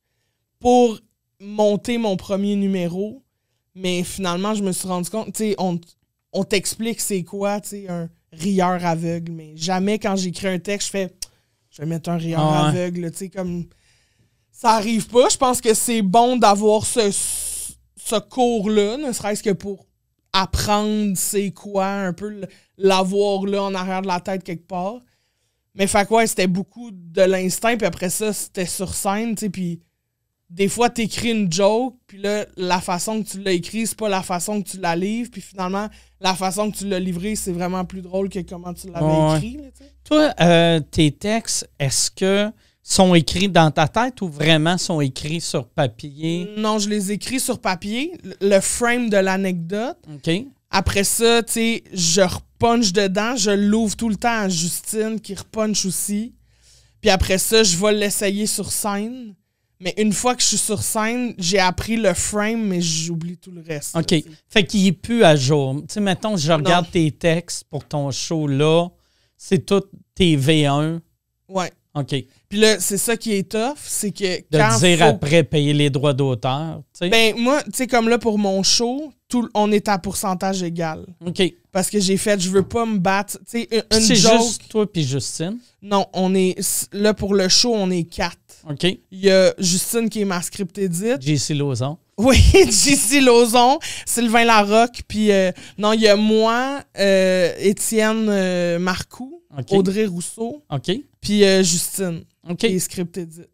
pour monter mon premier numéro. Mais finalement, je me suis rendu compte, tu sais, on t'explique c'est quoi, tu sais, un rieur aveugle. Mais jamais quand j'écris un texte, je vais mettre un rieur aveugle, tu sais, comme... Ça arrive pas. Je pense que c'est bon d'avoir ce cours-là, ne serait-ce que pour apprendre c'est quoi, un peu l'avoir là en arrière de la tête quelque part. Mais fait quoi, c'était beaucoup de l'instinct, puis après ça, c'était sur scène, tu sais, puis des fois, t'écris une joke, puis là, la façon que tu l'as écrit, c'est pas la façon que tu la livres, puis finalement, la façon que tu l'as livré, c'est vraiment plus drôle que comment tu l'avais écrit, là, tu sais. Toi, tes textes, est-ce que sont écrits dans ta tête ou vraiment sont écrits sur papier? Non, je les écris sur papier, le frame de l'anecdote. OK. Après ça, tu sais, je repunch dedans, je l'ouvre tout le temps à Justine qui repunch aussi. Puis après ça, je vais l'essayer sur scène. Mais une fois que je suis sur scène, j'ai appris le frame, mais j'oublie tout le reste. OK. Là, fait qu'il est plus à jour. Tu sais, mettons, je regarde tes textes pour ton show-là, c'est tout tes V1. Ouais. OK. Puis là, c'est ça qui est tough, c'est que de quand dire après payer les droits d'auteur, tu sais. Ben, moi, tu sais, comme là, pour mon show, on est à pourcentage égal. OK. Parce que j'ai fait, je veux pas me battre. Tu sais, une c'est joke... juste toi puis Justine? Non, on est... Là, pour le show, on est 4. OK. Il y a Justine qui est ma script edit. JC Lauzon. Oui, JC Lauzon, Sylvain Larocque, puis non, il y a moi, Étienne Marcoux, Okay. Audrey Rousseau, OK. puis Justine, OK. qui est script edit.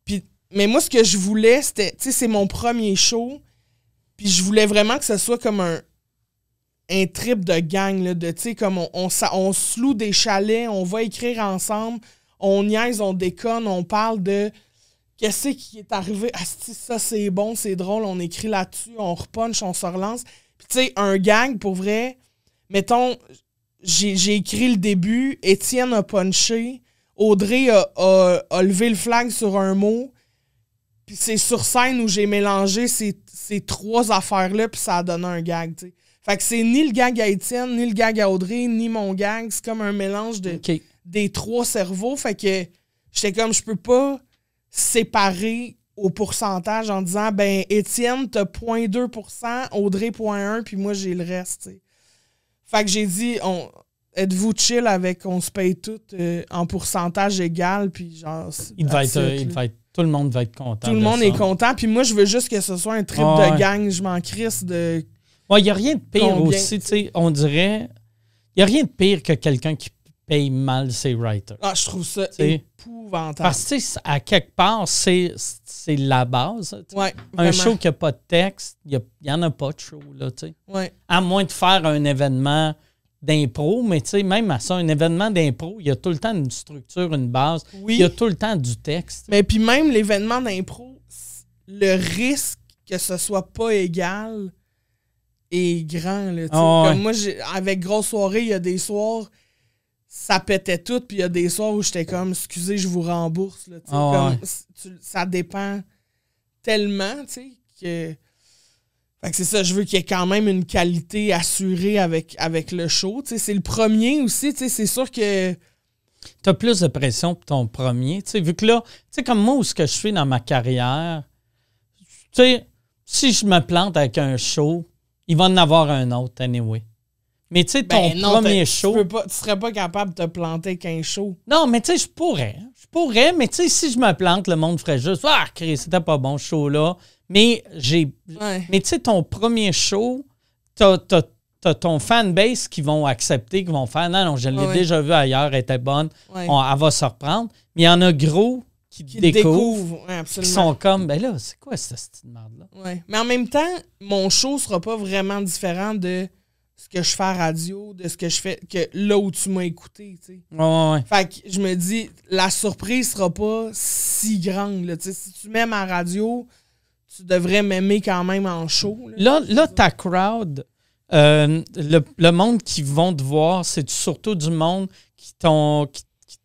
Puis, mais moi, ce que je voulais, c'était, tu sais, c'est mon premier show, puis je voulais vraiment que ce soit comme un trip de gang, là, de, tu sais, comme on se loue des chalets, on va écrire ensemble, on niaise, on déconne, on parle de qu'est-ce qui est arrivé, ça c'est bon, c'est drôle, on écrit là-dessus, on repunch, on se relance. Puis tu sais, un gang, pour vrai, mettons, j'ai écrit le début, Étienne a punché, Audrey a levé le flag sur un mot, puis c'est sur scène où j'ai mélangé ces trois affaires-là, puis ça a donné un gag, tu sais. Fait que c'est ni le gag à Étienne, ni le gag à Audrey, ni mon gag, c'est comme un mélange des trois cerveaux, fait que j'étais comme, je peux pas séparer au pourcentage en disant, ben, Étienne, t'as 0.2%, Audrey 0.1%, puis moi, j'ai le reste, tu sais. Fait que j'ai dit, êtes-vous chill avec on se paye tout en pourcentage égal, puis genre... tout le monde va être content. Tout le monde est content, puis moi, je veux juste que ce soit un trip de gang, je m'en crisse de... Ouais, il n'y a rien de pire aussi, tu sais, on dirait... Il n'y a rien de pire que quelqu'un qui paye mal ses writers. Ah, je trouve ça épouvantable. Parce que, à quelque part, c'est la base. Ouais, un show qui n'a pas de texte, il n'y en a pas de show, là, tu sais. Ouais. À moins de faire un événement d'impro, mais tu sais, même à ça, un événement d'impro, il y a tout le temps une structure, une base. Oui. Il y a tout le temps du texte. Mais puis même l'événement d'impro, le risque que ce soit pas égal est grand. Là, comme moi, avec Grosse Soirée, il y a des soirs, ça pétait tout, puis il y a des soirs où j'étais comme, excusez, je vous rembourse. Là, ça dépend tellement, tu sais, que... Fait que c'est ça, je veux qu'il y ait quand même une qualité assurée avec le show. Tu sais, c'est le premier aussi, tu sais, c'est sûr que... T'as plus de pression pour ton premier. Tu sais, vu que là, tu sais, comme moi, où ce que je suis dans ma carrière, tu sais, si je me plante avec un show, il va en avoir un autre, anyway. Mais tu sais, ton premier show... Tu serais pas capable de te planter qu'un show. Non, mais tu sais, je pourrais, mais tu sais, si je me plante, le monde ferait juste « Ah, Chris, c'était pas bon, ce show-là. » Mais mais tu sais, ton premier show, t'as ton fanbase qui vont accepter, qui vont faire « Non, je l'ai déjà vu ailleurs, elle était bonne, elle va se reprendre. » Mais il y en a gros qui découvrent, qui sont comme « Ben là, c'est quoi cette petite merde-là? » Ouais. Mais en même temps, mon show sera pas vraiment différent de ce que je fais à radio, de ce que je fais, que là où tu m'as écouté, tu sais. Ouais. Fait que je me dis, la surprise sera pas si grande, là. Tu sais, si tu m'aimes à radio, tu devrais m'aimer quand même en show. Là ta crowd, le monde qui vont te voir, c'est surtout du monde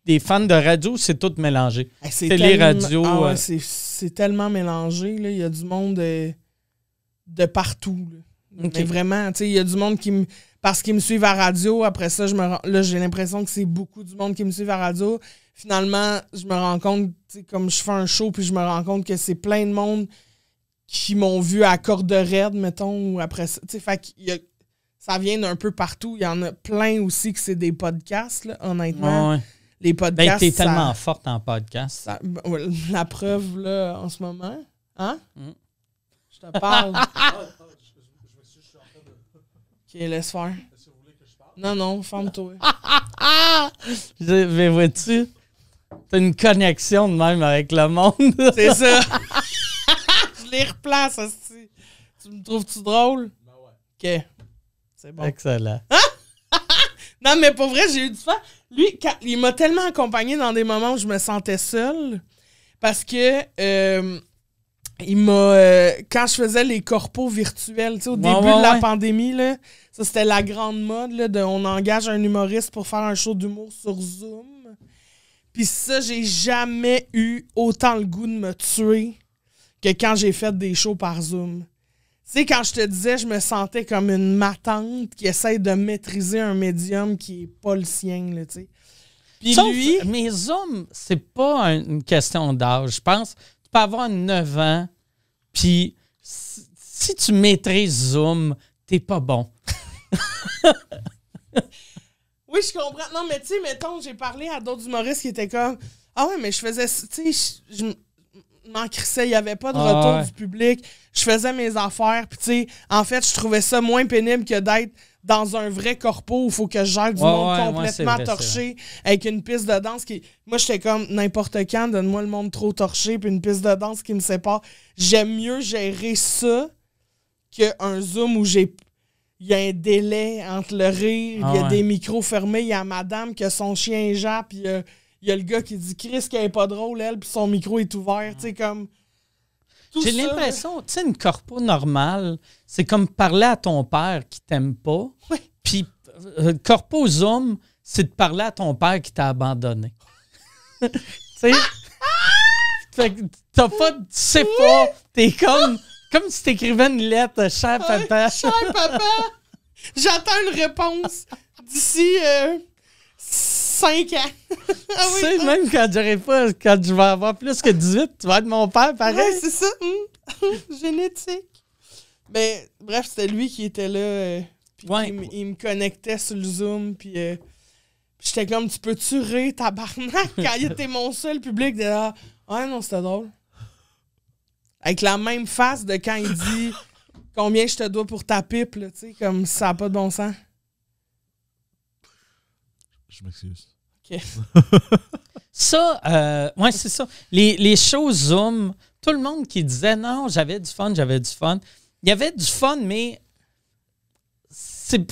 des fans de radio, c'est tout mélangé. C'est télé-radio. C'est tellement mélangé, là. Il y a du monde de partout, là. Okay. Mais vraiment, tu sais, il y a du monde parce qu'ils me suivent à radio. Après ça, là, j'ai l'impression que c'est beaucoup du monde qui me suivent à radio. Finalement, je me rends compte, tu sais, comme je fais un show, puis je me rends compte que c'est plein de monde qui m'ont vu à Corde Raide, mettons, ou après ça. Tu sais, fait que ça vient d'un peu partout. Il y en a plein aussi que c'est des podcasts, là, honnêtement. Ouais. Les podcasts. T'es tellement forte en podcast. La preuve, là, en ce moment. Hein? Je te parle. OK, laisse faire. Est-ce que vous voulez que je parle? Non, ferme-toi. Mais vois-tu, t'as une connexion de même avec le monde. C'est ça. Je les replace, aussi. Tu me trouves-tu drôle? Ben ouais. OK. C'est bon. Excellent. Non, mais pour vrai, j'ai eu du fun. Lui, il m'a tellement accompagné dans des moments où je me sentais seule. Parce que... il m'a... quand je faisais les corpos virtuels, tu sais, au début de la pandémie, là, ça, c'était la grande mode, là, on engage un humoriste pour faire un show d'humour sur Zoom. Puis ça, j'ai jamais eu autant le goût de me tuer que quand j'ai fait des shows par Zoom. Tu sais, quand je te disais, je me sentais comme une matante qui essaie de maîtriser un médium qui est pas le sien, là, tu sais. Puis lui... Mais Zoom, c'est pas une question d'âge. Je pense... Tu peux avoir 9 ans, puis si tu maîtrises Zoom, t'es pas bon. Oui, je comprends. Non, mais tu sais, mettons, j'ai parlé à d'autres humoristes qui étaient comme « Ah ouais, mais je faisais... » Tu sais, je m'en crissais, il n'y avait pas de retour du public. Je faisais mes affaires, puis tu sais, en fait, je trouvais ça moins pénible que d'être dans un vrai corpo où il faut que je gère du monde complètement torché avec une piste de danse qui... Moi, j'étais comme n'importe quand, donne-moi le monde trop torché puis une piste de danse qui me sépare. J'aime mieux gérer ça qu'un Zoom où il y a un délai entre le rire, il y a des micros fermés, il y a madame qui a son chien jappe, puis il y a le gars qui dit « Chris, qu'elle est pas drôle, elle, puis son micro est ouvert. » Tu sais, comme... J'ai l'impression, tu sais, une corpo normale, c'est comme parler à ton père qui t'aime pas. Oui. Puis, corpo Zoom, c'est de parler à ton père qui t'a abandonné. Tu sais? Fait que t'as pas, tu sais pas, t'es comme si t'écrivais une lettre, cher papa. Cher papa, j'attends une réponse d'ici 5 ans. Ah oui, tu sais, même quand je vais avoir plus que 18, tu vas être mon père, pareil. Ouais, c'est ça. Génétique. Mais bref, c'était lui qui était là. Puis il me connectait sur le Zoom. Puis j'étais comme, tu peux-tu rire, tabarnak, quand il était mon seul public de là. Ouais, non, c'était drôle. Avec la même face de quand il dit combien je te dois pour ta pipe, là, tu sais, comme ça n'a pas de bon sens. Je m'excuse. OK. Ça, ouais, c'est ça. Les shows Zoom, tout le monde qui disait non, j'avais du fun. Il y avait du fun, mais c'est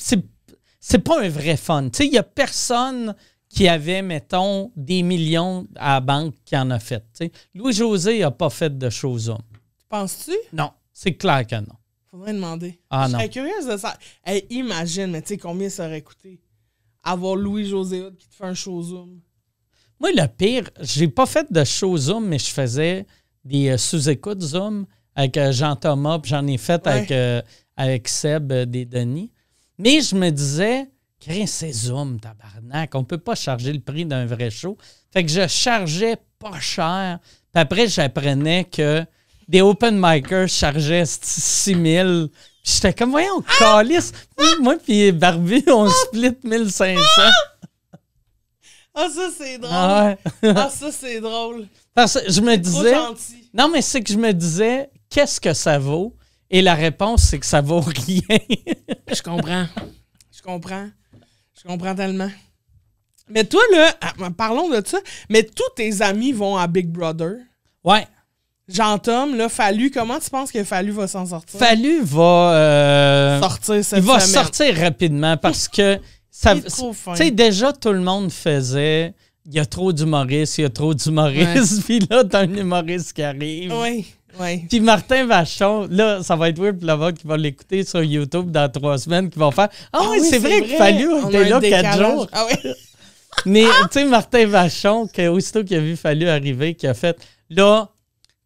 c'est pas un vrai fun. Tu sais, il y a personne qui avait, mettons, des millions à la banque qui en a fait. Tu sais. Louis-José n'a pas fait de show Zoom. Penses-tu? Non, c'est clair que non. Faudrait demander. Ah Je non. serais curieuse de ça. Hey, imagine, mais tu sais combien ça aurait coûté avoir Louis-José Hood qui te fait un show Zoom. Moi, le pire, j'ai pas fait de show Zoom, mais je faisais des sous-écoutes Zoom avec Jean-Thomas, puis j'en ai fait avec Seb des Denis. Mais je me disais, Chris, c'est Zoom, tabarnak. On peut pas charger le prix d'un vrai show. Fait que je chargeais pas cher. Puis après, j'apprenais que des open micers chargeaient 6 000. Puis j'étais comme, voyons, calice. Moi puis Barbie, on split 1 500. Ah, ça, c'est drôle. Ah, ouais. Ah, ça, c'est drôle. Parce que je me disais... Trop gentil. Non, mais c'est que je me disais, qu'est-ce que ça vaut? Et la réponse, c'est que ça vaut rien. Je comprends. Je comprends tellement. Mais toi, là, parlons de ça, mais tous tes amis vont à Big Brother. Ouais. Jean-Tom, là, Fallu, comment tu penses que Fallu va s'en sortir? Fallu va... sortir cette il va semaine. sortir rapidement parce que... Ça, Il est trop fin. tu sais, déjà, tout le monde faisait... Il y a trop d'humoristes, Puis là, t'as un humoriste qui arrive. Oui, oui. Puis Martin Vachon, là, ça va être weird pour l'avoir qui va l'écouter sur YouTube dans 3 semaines, qui vont faire « Ah oui, c'est vrai que Fallu On était a un là 4 décalage. jours. » Ah oui. Mais, tu sais, Martin Vachon, aussitôt qu'il a vu Fallu arriver, qui a fait « Là,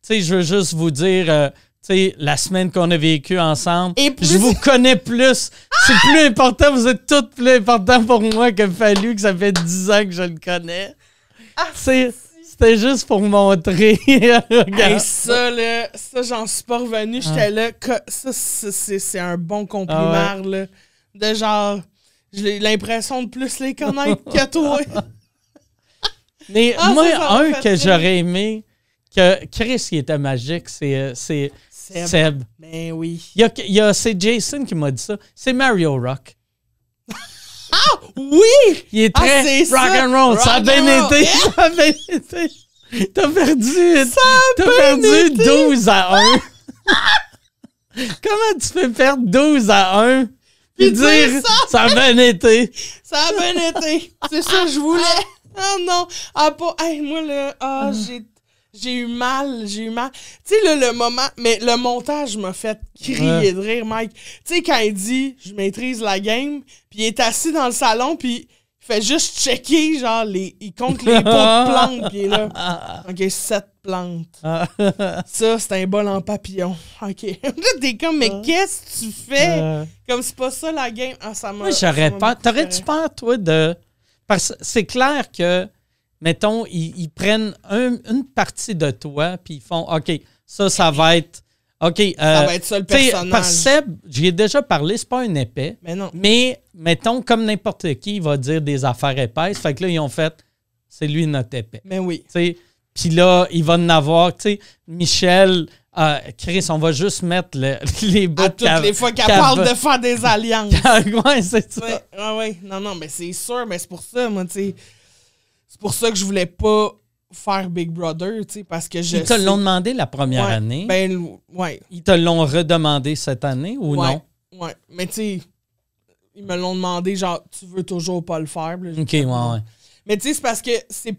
tu sais, je veux juste vous dire... tu sais, la semaine qu'on a vécue ensemble, Et plus- je vous connais plus. C'est plus important, vous êtes tous plus importants pour moi que Fallu, que ça fait 10 ans que je le connais. C'était juste pour montrer. Regarde. Hey, ça, là, ça, j'en suis pas revenu. J'étais là. Ça, c'est un bon compliment, là. De genre, j'ai l'impression de plus les connaître que toi. Mais Ah, moi, ça m'a un fait que rire. j'aurais aimé, que Chris, il était magique, c'est Seb. Ben oui. C'est Jason qui m'a dit ça. C'est Mario Rock. Oui! Il est très c'est ça. rock and roll. Ça a Rock bien and roll. été. Ça a bien été. T'as perdu. bien perdu été. 12 à 1. Comment tu peux perdre 12 à 1 puis dire ça a bien été? Ça a bien été. C'est ça que je voulais. Oh non. Ah, pas. Hey, moi, là, j'ai eu mal. Tu sais, là, le moment. Mais le montage m'a fait crier de rire, Mike. Tu sais, quand il dit je maîtrise la game, puis il est assis dans le salon, puis il fait juste checker, genre, il compte les pots de plantes, puis il est là. OK, 7 plantes. Ça, c'est un bol en papillon. OK. Là, t'es comme, mais qu'est-ce que tu fais? Comme c'est pas ça la game. Ah, ça m'a. Moi, j'aurais peur. T'aurais-tu peur, toi, de. Parce que c'est clair que, mettons, ils prennent une partie de toi, puis ils font OK, ça va être. OK. Ça va être ça le personnage. Parce que Seb, j'y ai déjà parlé, c'est pas un épais. Mais non. Mais, mettons, comme n'importe qui, il va dire des affaires épaisses. Fait que là, ils ont fait, c'est lui notre épais. Mais oui. Puis là, il va en avoir, tu sais, Michel, Chris, on va juste mettre les bouts À toutes les fois qu'elle parle de faire des alliances. Ouais, c'est ça. Ouais. Non, mais c'est sûr, mais c'est pour ça, moi, tu sais. C'est pour ça que je voulais pas faire Big Brother, tu sais, parce que Ils te l'ont demandé la première année. Ben, ouais. Ils te l'ont redemandé cette année ou non? Ouais. Mais tu sais, ils me l'ont demandé, genre, tu veux toujours pas le faire. Là, OK, ouais. Mais tu sais, c'est parce que c'est.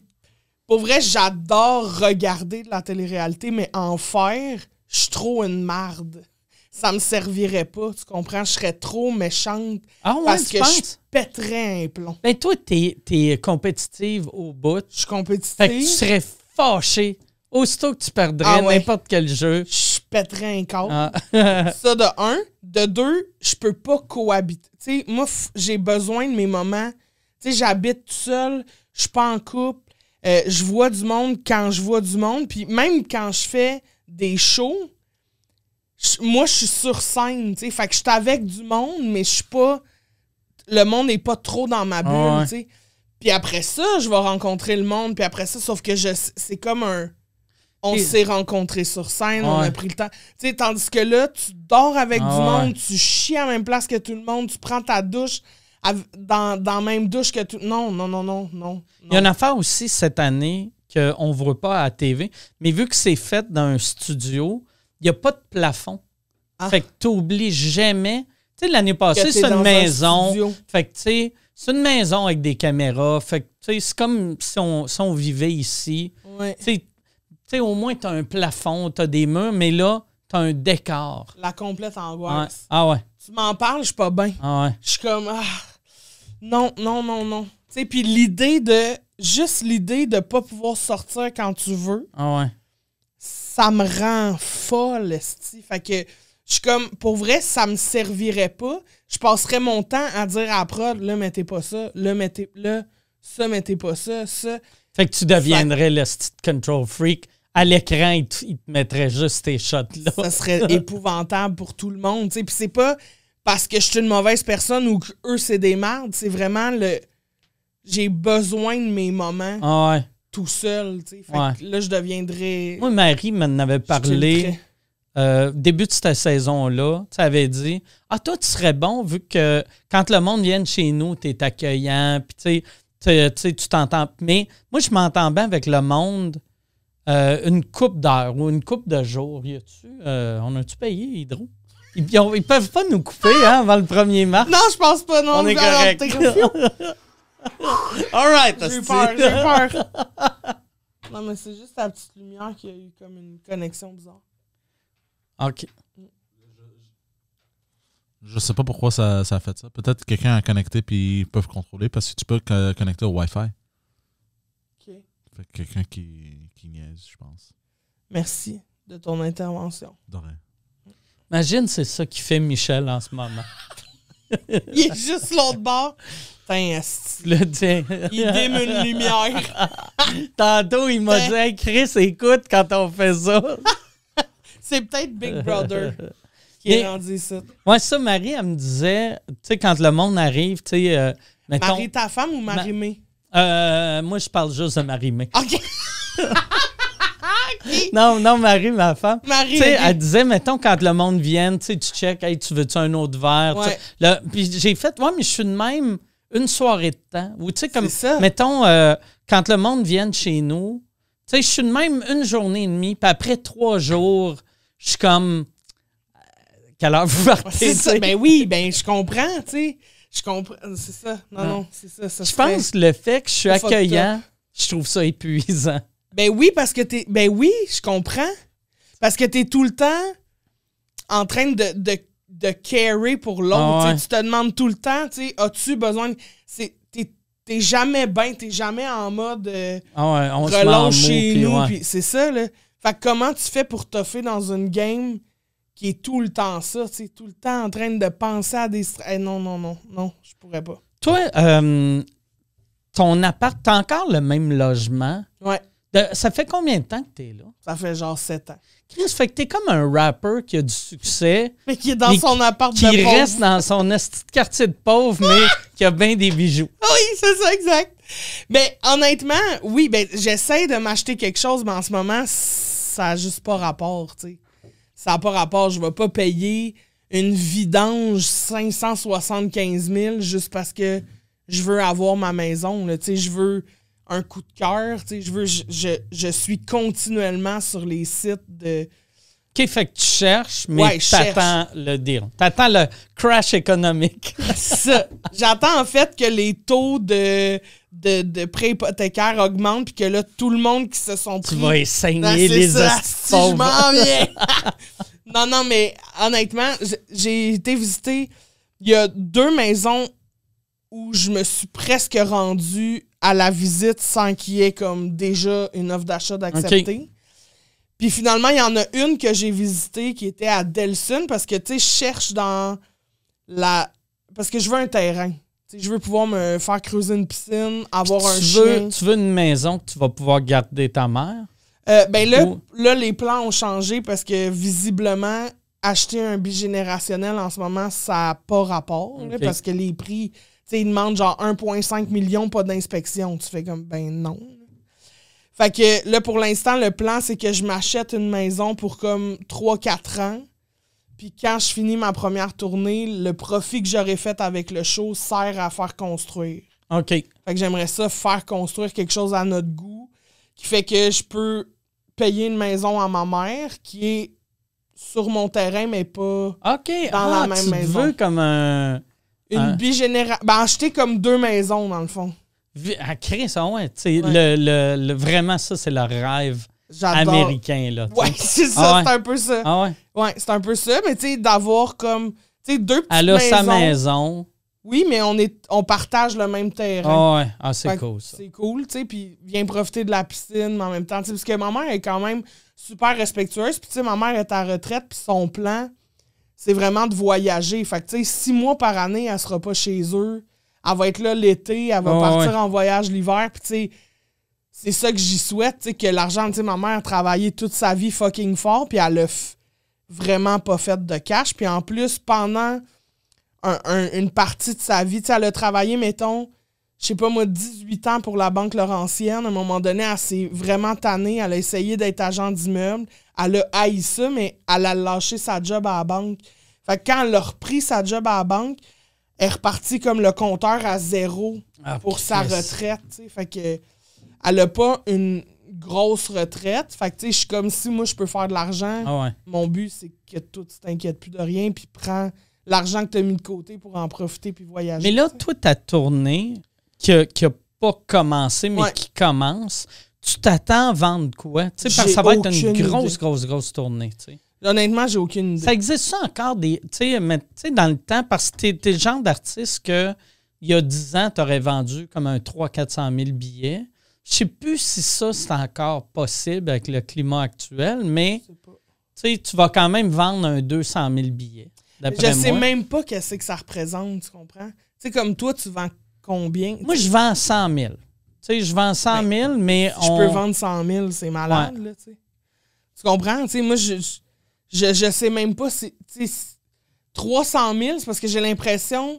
Pour vrai, j'adore regarder de la télé-réalité, mais en faire, je suis trop une marde. Ça me servirait pas, tu comprends? Je serais trop méchante. Ah ouais, parce tu que penses? je pèterais un plomb. Ben toi, t'es compétitive au bout. Je suis compétitive. Fait que tu serais fâché aussitôt que tu perdrais n'importe quel jeu. Je pèterais un corps. Ah. Ça, de un. De deux, je peux pas cohabiter. Tu sais, moi, j'ai besoin de mes moments. Tu sais, j'habite tout seul, je suis pas en couple. Je vois du monde quand je vois du monde. Puis même quand je fais des shows, moi, je suis sur scène, tu sais. Fait que je suis avec du monde, mais je suis pas... Le monde n'est pas trop dans ma bulle, tu sais. Puis après ça, je vais rencontrer le monde. Puis après ça, sauf que c'est comme un... On s'est rencontrés sur scène, on a pris le temps. Tu sais, tandis que là, tu dors avec du monde, tu chies à la même place que tout le monde, tu prends ta douche dans la même douche que tout... Non. Il y a une affaire aussi cette année qu'on ne voit pas à la TV, mais vu que c'est fait dans un studio, il n'y a pas de plafond. Fait que tu n'oublies jamais... Tu Tu sais, l'année passée, Que t'es c'est dans une un maison. studio. Fait que, tu sais, c'est une maison avec des caméras. Fait que, tu sais, c'est comme si on vivait ici. Ouais. Tu sais, au moins, t'as un plafond, t'as des murs, mais là, t'as un décor. La complète Ouais. angoisse. Ah ouais. Tu m'en parles, je suis pas bien. Ah ouais. Je suis comme, non. Tu sais, puis l'idée de pas pouvoir sortir quand tu veux, Ah ouais. ça me rend folle, esti. Fait que je suis comme, pour vrai, ça me servirait pas. Je passerais mon temps à dire à la prod, là, mettez pas ça, là, mettez pas ça. Fait que tu deviendrais le style control freak. À l'écran, il te mettrait juste tes shots-là. Ça serait épouvantable pour tout le monde, tu sais. Puis c'est pas parce que je suis une mauvaise personne ou qu'eux, c'est des merdes. C'est vraiment j'ai besoin de mes moments Ah ouais. tout seul, tu sais. Fait Ouais. que là, je deviendrais... Moi, Marie m'en avait parlé début de cette saison-là. Tu avais dit « Ah, toi, tu serais bon vu que quand le monde vient chez nous, tu es accueillant. Puis tu t'entends. Mais moi, je m'entends bien avec le monde une couple d'heures ou une couple de jours. On a-tu payé Hydro? Ils peuvent pas nous couper avant le 1er mars. Non, je pense pas, non. On est correct. All right. J'ai eu peur. Non, mais c'est juste la petite lumière qui a eu comme une connexion bizarre. OK. Je sais pas pourquoi ça a fait ça. Peut-être que quelqu'un a connecté puis ils peuvent contrôler parce que tu peux connecter au Wi-Fi. OK. Fait que quelqu'un qui niaise, je pense. Merci de ton intervention. De rien. Imagine, c'est ça qui fait Michel en ce moment. Il est juste l'autre bord. Putain, esti. Le tiens. Il dîme une lumière. Tantôt, il m'a dit hey, Chris, écoute quand on fait ça. C'est peut-être Big Brother qui a rendu ça. Ouais, ça, Marie, elle me disait, tu sais, quand le monde arrive, tu sais, mettons. Marie, ta femme ou Marie-Mé? Moi, je parle juste de Marie-Mé. OK. Non, Marie, ma femme. Marie, Tu sais, ok. elle disait, mettons, quand le monde vient, tu sais, tu check, hey, tu veux-tu un autre verre? Ouais. Là, puis j'ai fait, ouais, mais je suis de même une soirée de temps. Ou, tu sais, comme, C'est ça. mettons, quand le monde vient chez nous, tu sais, je suis de même une journée et demie, puis après 3 jours, je suis comme, quelle heure vous partez? C'est ça. tu sais? Ben oui, ben je comprends, tu sais. Je comprends. C'est ça. Non, c'est ça. Ça Je serait- pense que le fait que je suis C'est fucked accueillant, je trouve ça épuisant. Ben oui, parce que t'es. Ben oui, je comprends. Parce que t'es tout le temps en train de carer pour l'autre. Ah ouais. Tu te demandes tout le temps, tu sais, as-tu besoin de. T'es jamais bien, t'es jamais en mode Ah ouais, on se met en relâche mou, chez puis nous. ouais. Puis c'est ça, là. Fait que comment tu fais pour toffer dans une game qui est tout le temps ça, tu sais, tout le temps en train de penser à des. Non, je pourrais pas. Toi, ton appart, t'as encore le même logement? Ouais, Ça fait combien de temps que t'es là? ça fait genre 7 ans. Chris, fait que t'es comme un rapper qui a du succès, Mais qui est dans Mais son appart qui de pauvre. reste dans son esti de quartier de pauvre, mais qui a bien des bijoux. Oui, c'est ça, exact. Mais honnêtement, oui, ben j'essaie de m'acheter quelque chose, mais en ce moment, ça n'a juste pas rapport, tu sais. Ça n'a pas rapport. Je vais pas payer une vidange 575 000 juste parce que je veux avoir ma maison, là. Tu sais, je veux un coup de cœur, tu sais, je suis continuellement sur les sites de... OK, fait que tu cherches, mais Ouais, je t'attends le deal. T'attends le crash économique. Ça. J'attends en fait que les taux de prêts hypothécaires augmentent puis que là, tout le monde qui se sont Tu pris... vas Non, essayer c'est les ça, hosties si je pauvres. m'en viens. Non, mais honnêtement, j'ai été visiter... Il y a 2 maisons où je me suis presque rendu à la visite sans qu'il y ait comme déjà une offre d'achat d'accepter. Puis finalement, il y en a une que j'ai visitée qui était à Delson parce que, tu sais, je cherche dans la... Parce que je veux un terrain. Tu sais, je veux pouvoir me faire creuser une piscine, avoir un chien. Tu veux une maison que tu vas pouvoir garder ta mère? Ben là, Ou- là, les plans ont changé parce que visiblement, acheter un bigénérationnel en ce moment, ça n'a pas rapport. Là, Ok. parce que les prix, tu sais, ils demandent genre 1,5 million, pas d'inspection. Tu fais comme, ben non. Fait que là, pour l'instant, le plan, c'est que je m'achète une maison pour comme 3-4 ans. Puis quand je finis ma première tournée, le profit que j'aurais fait avec le show sert à faire construire. OK. Fait que j'aimerais ça faire construire quelque chose à notre goût qui fait que je peux payer une maison à ma mère qui est sur mon terrain, mais pas OK. dans la même tu maison. veux comme Une bigénération. Ben, acheter comme 2 maisons, dans le fond. À Chris, ouais. Tu sais, Ouais. vraiment, ça, c'est le rêve J'adore. américain, là. tu sais. Ouais, c'est ça, Ah ouais. c'est un peu ça. Ah ouais? Ouais, c'est un peu ça, mais tu sais, d'avoir comme, tu sais, 2 petites Elle a maisons. sa maison. Oui, mais on partage le même terrain. Ah ouais. Ah, c'est Fait que cool, ça. C'est cool, tu sais, puis viens profiter de la piscine en même temps, tu sais, parce que ma mère est quand même super respectueuse, puis tu sais, ma mère est à retraite, puis son plan, c'est vraiment de voyager. Fait que, tu sais, 6 mois par année, elle sera pas chez eux. Elle va être là l'été, elle va partir en voyage l'hiver, puis tu sais, c'est ça que j'y souhaite, tu sais, que l'argent, tu sais, ma mère a travaillé toute sa vie fucking fort, puis elle a vraiment pas fait de cash, puis en plus, pendant une partie de sa vie, tu sais, elle a travaillé, mettons, je sais pas moi, 18 ans pour la Banque Laurentienne. À un moment donné, elle s'est vraiment tannée. Elle a essayé d'être agent d'immeuble. Elle a haï ça, mais elle a lâché sa job à la banque. Fait que quand elle a repris sa job à la banque, elle est repartie comme le compteur à 0 pour sa retraite. T'sais. Fait que elle a pas une grosse retraite. Fait que tu sais, je suis comme si moi je peux faire de l'argent. Ah ouais. Mon but, c'est que toi, tu t'inquiètes plus de rien, puis prends l'argent que tu as mis de côté pour en profiter puis voyager. Mais là, toi, ta tournée qui a pas commencé, mais Ouais. qui commence, tu t'attends à vendre quoi? Tu sais, parce que J'ai ça va être une aucune grosse, idée. grosse tournée. Tu sais. Honnêtement, j'ai aucune idée. Ça existe ça encore des. Tu sais, mais tu sais, dans le temps, parce que t'es le genre d'artiste que il y a 10 ans, tu aurais vendu comme un 300-400 000 billets. Je sais plus si ça, c'est encore possible avec le climat actuel, mais Je sais pas. tu sais, tu vas quand même vendre un 200 000 billets. Je sais même pas qu'est-ce que ça représente, tu comprends? Tu sais, comme toi, tu vends combien? Moi, je vends 100 000. Tu sais, je vends 100 000, mais Si je peux vendre 100 000, c'est malade, là, tu sais. Tu comprends? Tu sais, moi, je sais même pas si... Tu sais, 300 000, c'est parce que j'ai l'impression...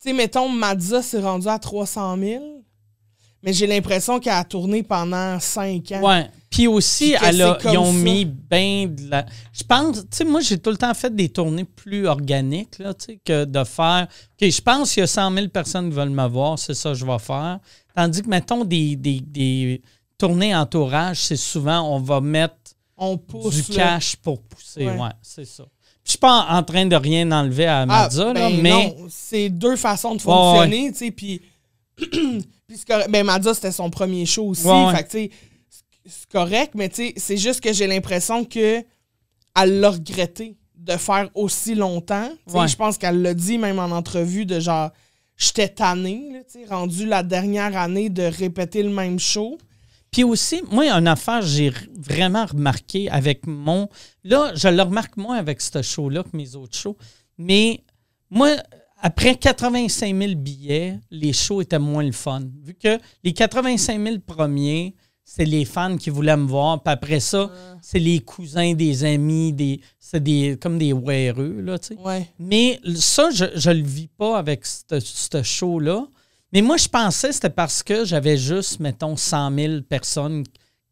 Tu sais, mettons, Madza s'est rendue à 300 000, mais j'ai l'impression qu'elle a tourné pendant 5 ans. Ouais. Puis aussi, Puis que c'est comme ils ont ça. mis bien de la... Je pense, tu sais, moi, j'ai tout le temps fait des tournées plus organiques, là, tu sais, que de faire... OK, je pense qu'il y a 100 000 personnes qui veulent me voir, c'est ça que je vais faire. Tandis que, mettons, des tournées entourage, c'est souvent, on va mettre On pousse, du là. cash pour pousser. Ouais. Ouais, c'est ça. Je suis pas en train de rien enlever à Madza, là, ben mais... non, c'est 2 façons de fonctionner, tu sais, puis... puis c'est correct. Ben, Madza, c'était son premier show aussi, Ouais. fait que, tu sais, c'est correct, mais tu sais, c'est juste que j'ai l'impression que elle l'a regretté de faire aussi longtemps. Tu sais, Ouais. je pense qu'elle l'a dit même en entrevue de genre, j'étais tannée, là, tu sais, rendu la dernière année de répéter le même show. Puis aussi, moi, il y a une affaire que j'ai vraiment remarqué avec mon... Là, je le remarque moins avec ce show-là que mes autres shows. Mais moi, après 85 000 billets, les shows étaient moins le fun. Vu que les 85 000 premiers, c'est les fans qui voulaient me voir. Puis après ça, c'est les cousins, des amis, c'est comme des weareux, là, tu sais. Ouais. Mais ça, je le vis pas avec ce show-là. Mais moi, je pensais que c'était parce que j'avais juste, mettons, 100 000 personnes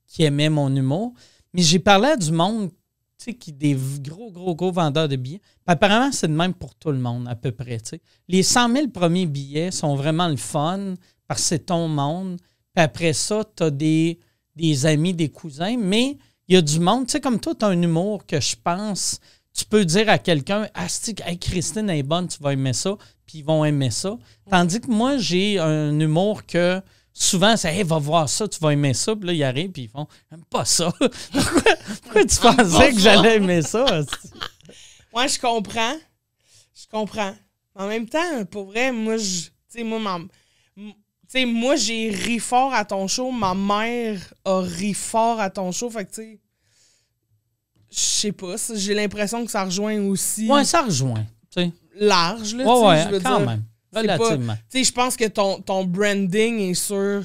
qui aimaient mon humour. Mais j'ai parlé à du monde, tu sais, des gros vendeurs de billets. Puis apparemment, c'est de même pour tout le monde, à peu près, tu sais. Les 100 000 premiers billets sont vraiment le fun parce que c'est ton monde. Puis après ça, tu as des amis, des cousins. Mais il y a du monde, tu sais, comme toi, tu as un humour que je pense... Tu peux dire à quelqu'un, « Ah, hey, Christine est bonne, tu vas aimer ça. » Puis ils vont aimer ça. Tandis que moi, j'ai un humour que souvent, c'est « Hey, va voir ça, tu vas aimer ça. » Puis là, ils arrivent et ils font « J'aime pas ça. » Pourquoi tu pensais que j'allais aimer ça? Ouais, je comprends. Je comprends. En même temps, pour vrai, moi, tu sais, moi, j'ai ri fort à ton show. Ma mère a ri fort à ton show. Fait que, tu sais, je sais pas. J'ai l'impression que ça rejoint aussi Ouais, ça rejoint. Tu sais. large, là. Ouais, je veux quand dire. même. C'est Relativement. Tu sais, je pense que ton branding est sur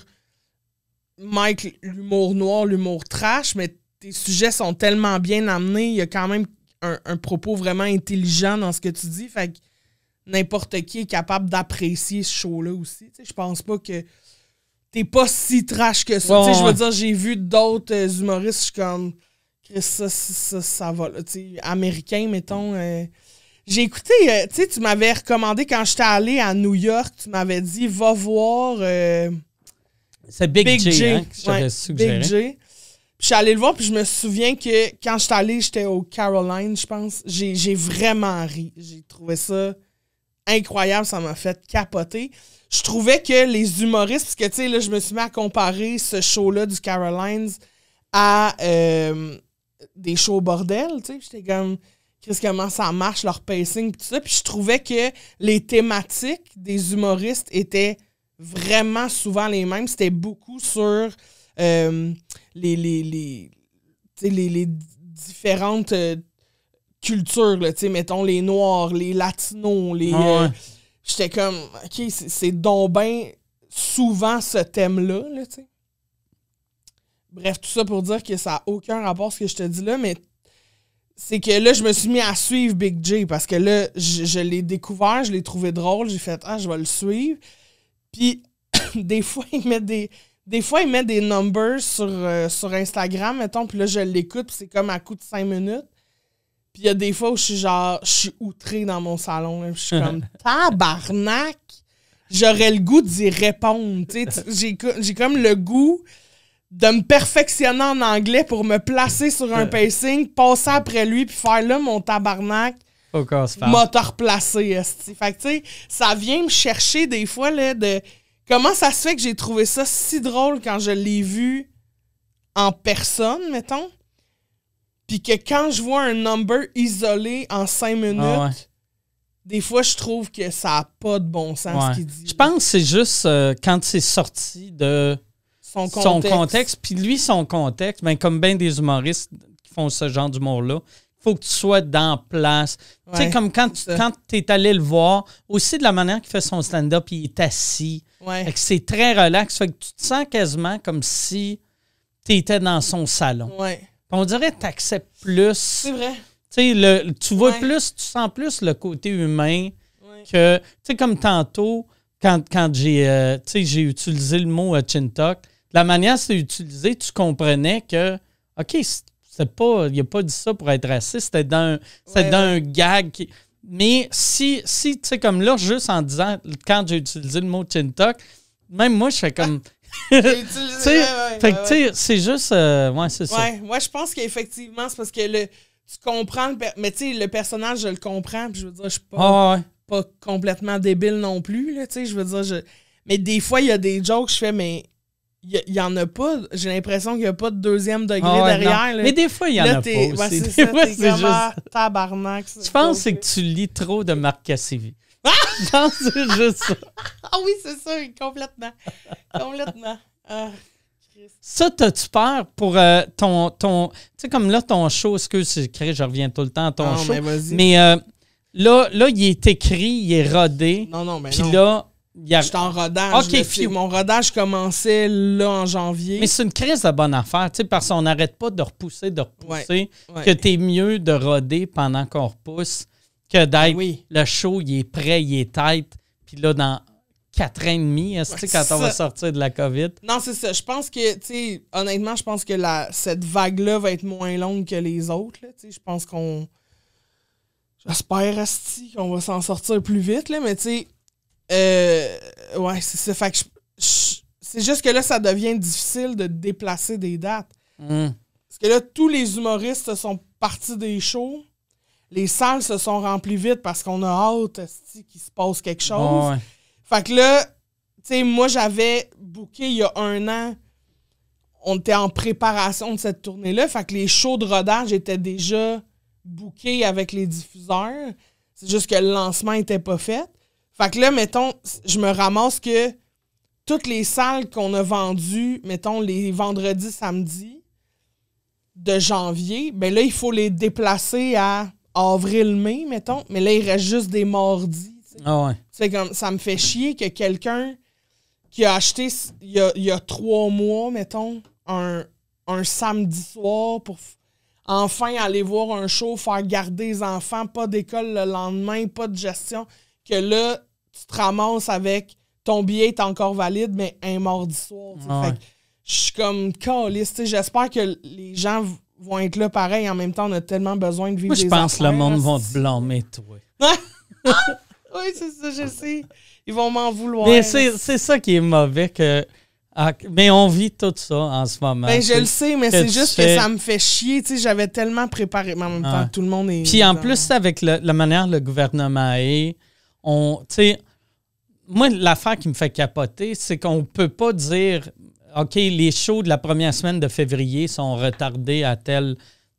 Mike, l'humour noir, l'humour trash, mais tes sujets sont tellement bien amenés. Il y a quand même un propos vraiment intelligent dans ce que tu dis. Fait que n'importe qui est capable d'apprécier ce show-là aussi. Tu sais, je pense pas que t'es pas si trash que ça. Ouais, Tu sais, je veux ouais. dire, j'ai vu d'autres humoristes, je suis comme... Chris, ça va. Là, tu sais, américain, mettons... J'ai écouté, tu sais, tu m'avais recommandé quand j'étais allé à New York, tu m'avais dit, va voir C'est Big J, J. hein, que je t'aurais Ouais, suggéré. Big J. Puis je suis allée le voir, puis je me souviens que quand j'étais allée, j'étais au Caroline, je pense. J'ai vraiment ri. J'ai trouvé ça incroyable, ça m'a fait capoter. Je trouvais que les humoristes, parce que tu sais, là, je me suis mis à comparer ce show-là du Carolines à des shows bordel, tu sais. J'étais comme, qu'est-ce comment ça marche, leur pacing, tout ça. Puis je trouvais que les thématiques des humoristes étaient vraiment souvent les mêmes. C'était beaucoup sur les différentes cultures, là, tu sais, mettons les Noirs, les Latinos, les... j'étais comme, OK, c'est donc ben souvent ce thème-là, là, tu sais. Bref, tout ça pour dire que ça n'a aucun rapport à ce que je te dis là, mais c'est que là, je me suis mis à suivre Big J parce que là, je l'ai découvert, je l'ai trouvé drôle, j'ai fait, je vais le suivre. Puis, des fois, il met des numbers sur Instagram, mettons, puis là, je l'écoute, puis c'est comme à coup de 5 minutes. Puis il y a des fois où je suis outrée dans mon salon, là, je suis comme, tabarnak! J'aurais le goût d'y répondre, tu sais. J'ai comme le goût de me perfectionner en anglais pour me placer sur un pacing, passer après lui, puis faire là, mon tabarnak, m'a te replacé, esti. Fait que, tu sais, ça vient me chercher des fois, là, de comment ça se fait que j'ai trouvé ça si drôle quand je l'ai vu en personne, mettons, puis que quand je vois un number isolé en 5 minutes, des fois, je trouve que ça n'a pas de bon sens, ce qu'il dit. Je pense que c'est juste quand c'est sorti de... Son contexte. Puis lui, son contexte, ben, comme bien des humoristes qui font ce genre d'humour-là, il faut que tu sois dans place. Tu sais, comme quand tu es allé le voir, aussi de la manière qu'il fait son stand-up, il est assis. Fait que c'est très relax. Fait que tu te sens quasiment comme si tu étais dans son salon. On dirait que tu acceptes plus. C'est vrai. Tu vois plus, tu sens plus le côté humain que, tu sais, comme tantôt, quand j'ai utilisé le mot Chintok, la manière que c'est utilisé, tu comprenais que, OK, il n'a pas dit ça pour être raciste, c'était dans un gag. Mais si tu sais, comme là, juste en disant, quand j'ai utilisé le mot Chintok, même moi, je fais comme... Fait que, tu sais, c'est juste... c'est ça. Ouais, je pense qu'effectivement, c'est parce que tu comprends... Mais tu sais, le personnage, je le comprends, puis je veux dire, je suis pas complètement débile non plus, là, tu sais, je veux dire... Mais des fois, il y a des jokes, je fais, mais... Il y en a pas. J'ai l'impression qu'il n'y a pas de deuxième degré derrière. Là. Mais des fois, il y en a pas aussi. C'est ça, t'es comme tabarnak. Je pense que c'est que tu lis trop de Marc Cassivi. Je pense que c'est juste ça. Ah oui, c'est ça, complètement. Complètement. Ça, t'as-tu peur pour ton tu sais, comme là, ton show, je reviens tout le temps à ton show. Mais là, il est écrit, il est rodé. Non, mais puis là... Je suis en rodage. Mon rodage commençait là en janvier. Mais c'est une crise de bonne affaire, tu sais, parce qu'on n'arrête pas de repousser, que t'es mieux de roder pendant qu'on repousse que d'être le show, il est prêt, il est tight, puis là, dans 4 ans et demi, quand on va sortir de la COVID. Non, c'est ça. Je pense que, tu sais, honnêtement, je pense que cette vague-là va être moins longue que les autres, là, tu sais. Je pense qu'on... J'espère, asti, qu'on va s'en sortir plus vite, là, mais tu sais... c'est ça. Fait que c'est juste que là, ça devient difficile de déplacer des dates. Parce que là, tous les humoristes sont partis des shows. Les salles se sont remplies vite parce qu'on a hâte qu'il se passe quelque chose. Fait que là, tu sais, moi, j'avais booké il y a 1 an. On était en préparation de cette tournée-là. Fait que les shows de rodage étaient déjà bookés avec les diffuseurs. C'est juste que le lancement n'était pas fait. Fait que là, mettons, je me ramasse que toutes les salles qu'on a vendues, mettons, les vendredis, samedis de janvier, ben là, il faut les déplacer à avril-mai, mettons. Mais là, il reste juste des mardis. C'est comme, ça me fait chier que quelqu'un qui a acheté il y a 3 mois, mettons, un samedi soir pour enfin aller voir un show, faire garder les enfants, pas d'école le lendemain, pas de gestion, que là, tu te ramasses avec ton billet est encore valide, mais un mardi soir. Fait que je suis comme caliste. J'espère que les gens vont être là pareil. En même temps, on a tellement besoin de vivre des affaires. Moi, je pense que le monde va te blâmer, toi. Oui, c'est ça, je sais. Ils vont m'en vouloir. Mais c'est ça qui est mauvais, que Ah, mais on vit tout ça en ce moment. Ben, je le sais, mais c'est juste que fais... ça me fait chier. Tu sais, j'avais tellement préparé. Mais en même temps, tout le monde est... Puis en plus, avec la manière dont le gouvernement est, tu sais, moi, l'affaire qui me fait capoter, c'est qu'on peut pas dire, OK, les shows de la première semaine de février sont retardés à telle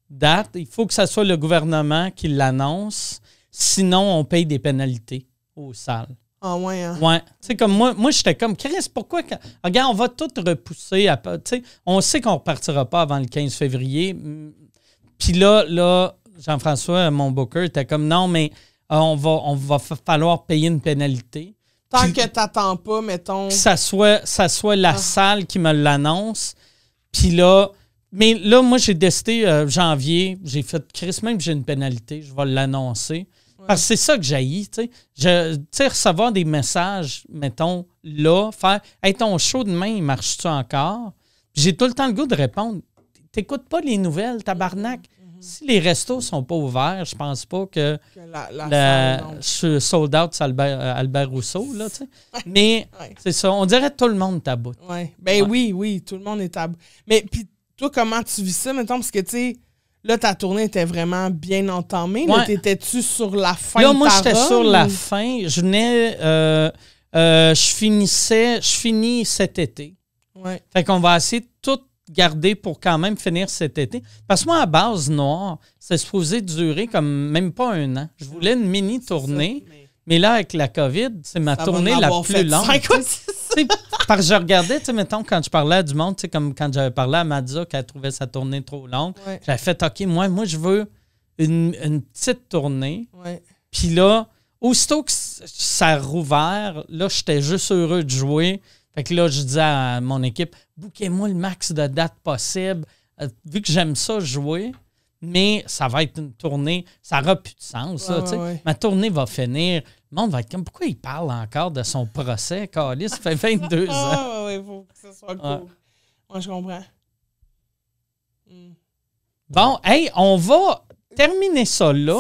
date. Il faut que ce soit le gouvernement qui l'annonce. Sinon, on paye des pénalités aux salles. Ah ouais, hein? Ouais. Tu sais, comme moi j'étais comme, Chris, pourquoi... Regarde, on va tout repousser. Tu sais, on sait qu'on ne repartira pas avant le 15 février. Puis là, Jean-François, mon booker, était comme, non, mais on va falloir payer une pénalité. Tant que t'attends pas, mettons... Que ça soit la salle qui me l'annonce. Puis là... Mais là, moi, j'ai décidé, janvier, j'ai fait, Chris, même que j'ai une pénalité, je vais l'annoncer. Parce que c'est ça que j'haïs, tu sais. Recevoir des messages, mettons, là, faire « Hey, ton show demain, il marche-tu encore? » J'ai tout le temps le goût de répondre « T'écoutes pas les nouvelles, tabarnak? Si les restos sont pas ouverts, je pense pas que je suis sold out sur Albert Rousseau, là, tu sais. Mais c'est ça, on dirait que tout le monde taboute. Ouais. Ben oui, tout le monde est tabout. Mais puis toi, comment tu vis ça, mettons, parce que, tu sais... Là, ta tournée était vraiment bien entamée. Là, t'étais-tu sur la fin de ta run? Là, moi, j'étais sur la fin. Je venais... je finis cet été. Ouais. Fait qu'on va essayer de tout garder pour quand même finir cet été. Parce que moi, à base, Noir, c'est supposé durer comme même pas un an. Je voulais une mini-tournée. Mais là, avec la COVID, c'est ma tournée la plus longue. Parce que je regardais, tu sais, mettons, quand je parlais à du monde, tu sais, comme quand j'avais parlé à Madza, qu'elle trouvait sa tournée trop longue, j'avais fait, OK, moi, je veux une petite tournée. Ouais. Puis là, aussitôt que ça a rouvert, là, j'étais juste heureux de jouer. Fait que là, je disais à mon équipe, bouquez-moi le max de dates possible. Vu que j'aime ça jouer, mais ça va être une tournée, ça n'aura plus de sens. Ça, Ma tournée va finir. Le monde va être comme, pourquoi il parle encore de son procès, Carlis? Ça fait 22 ans. Ah oui, il faut que ça soit cool. Moi, je comprends. Bon, hey, on va terminer ça là.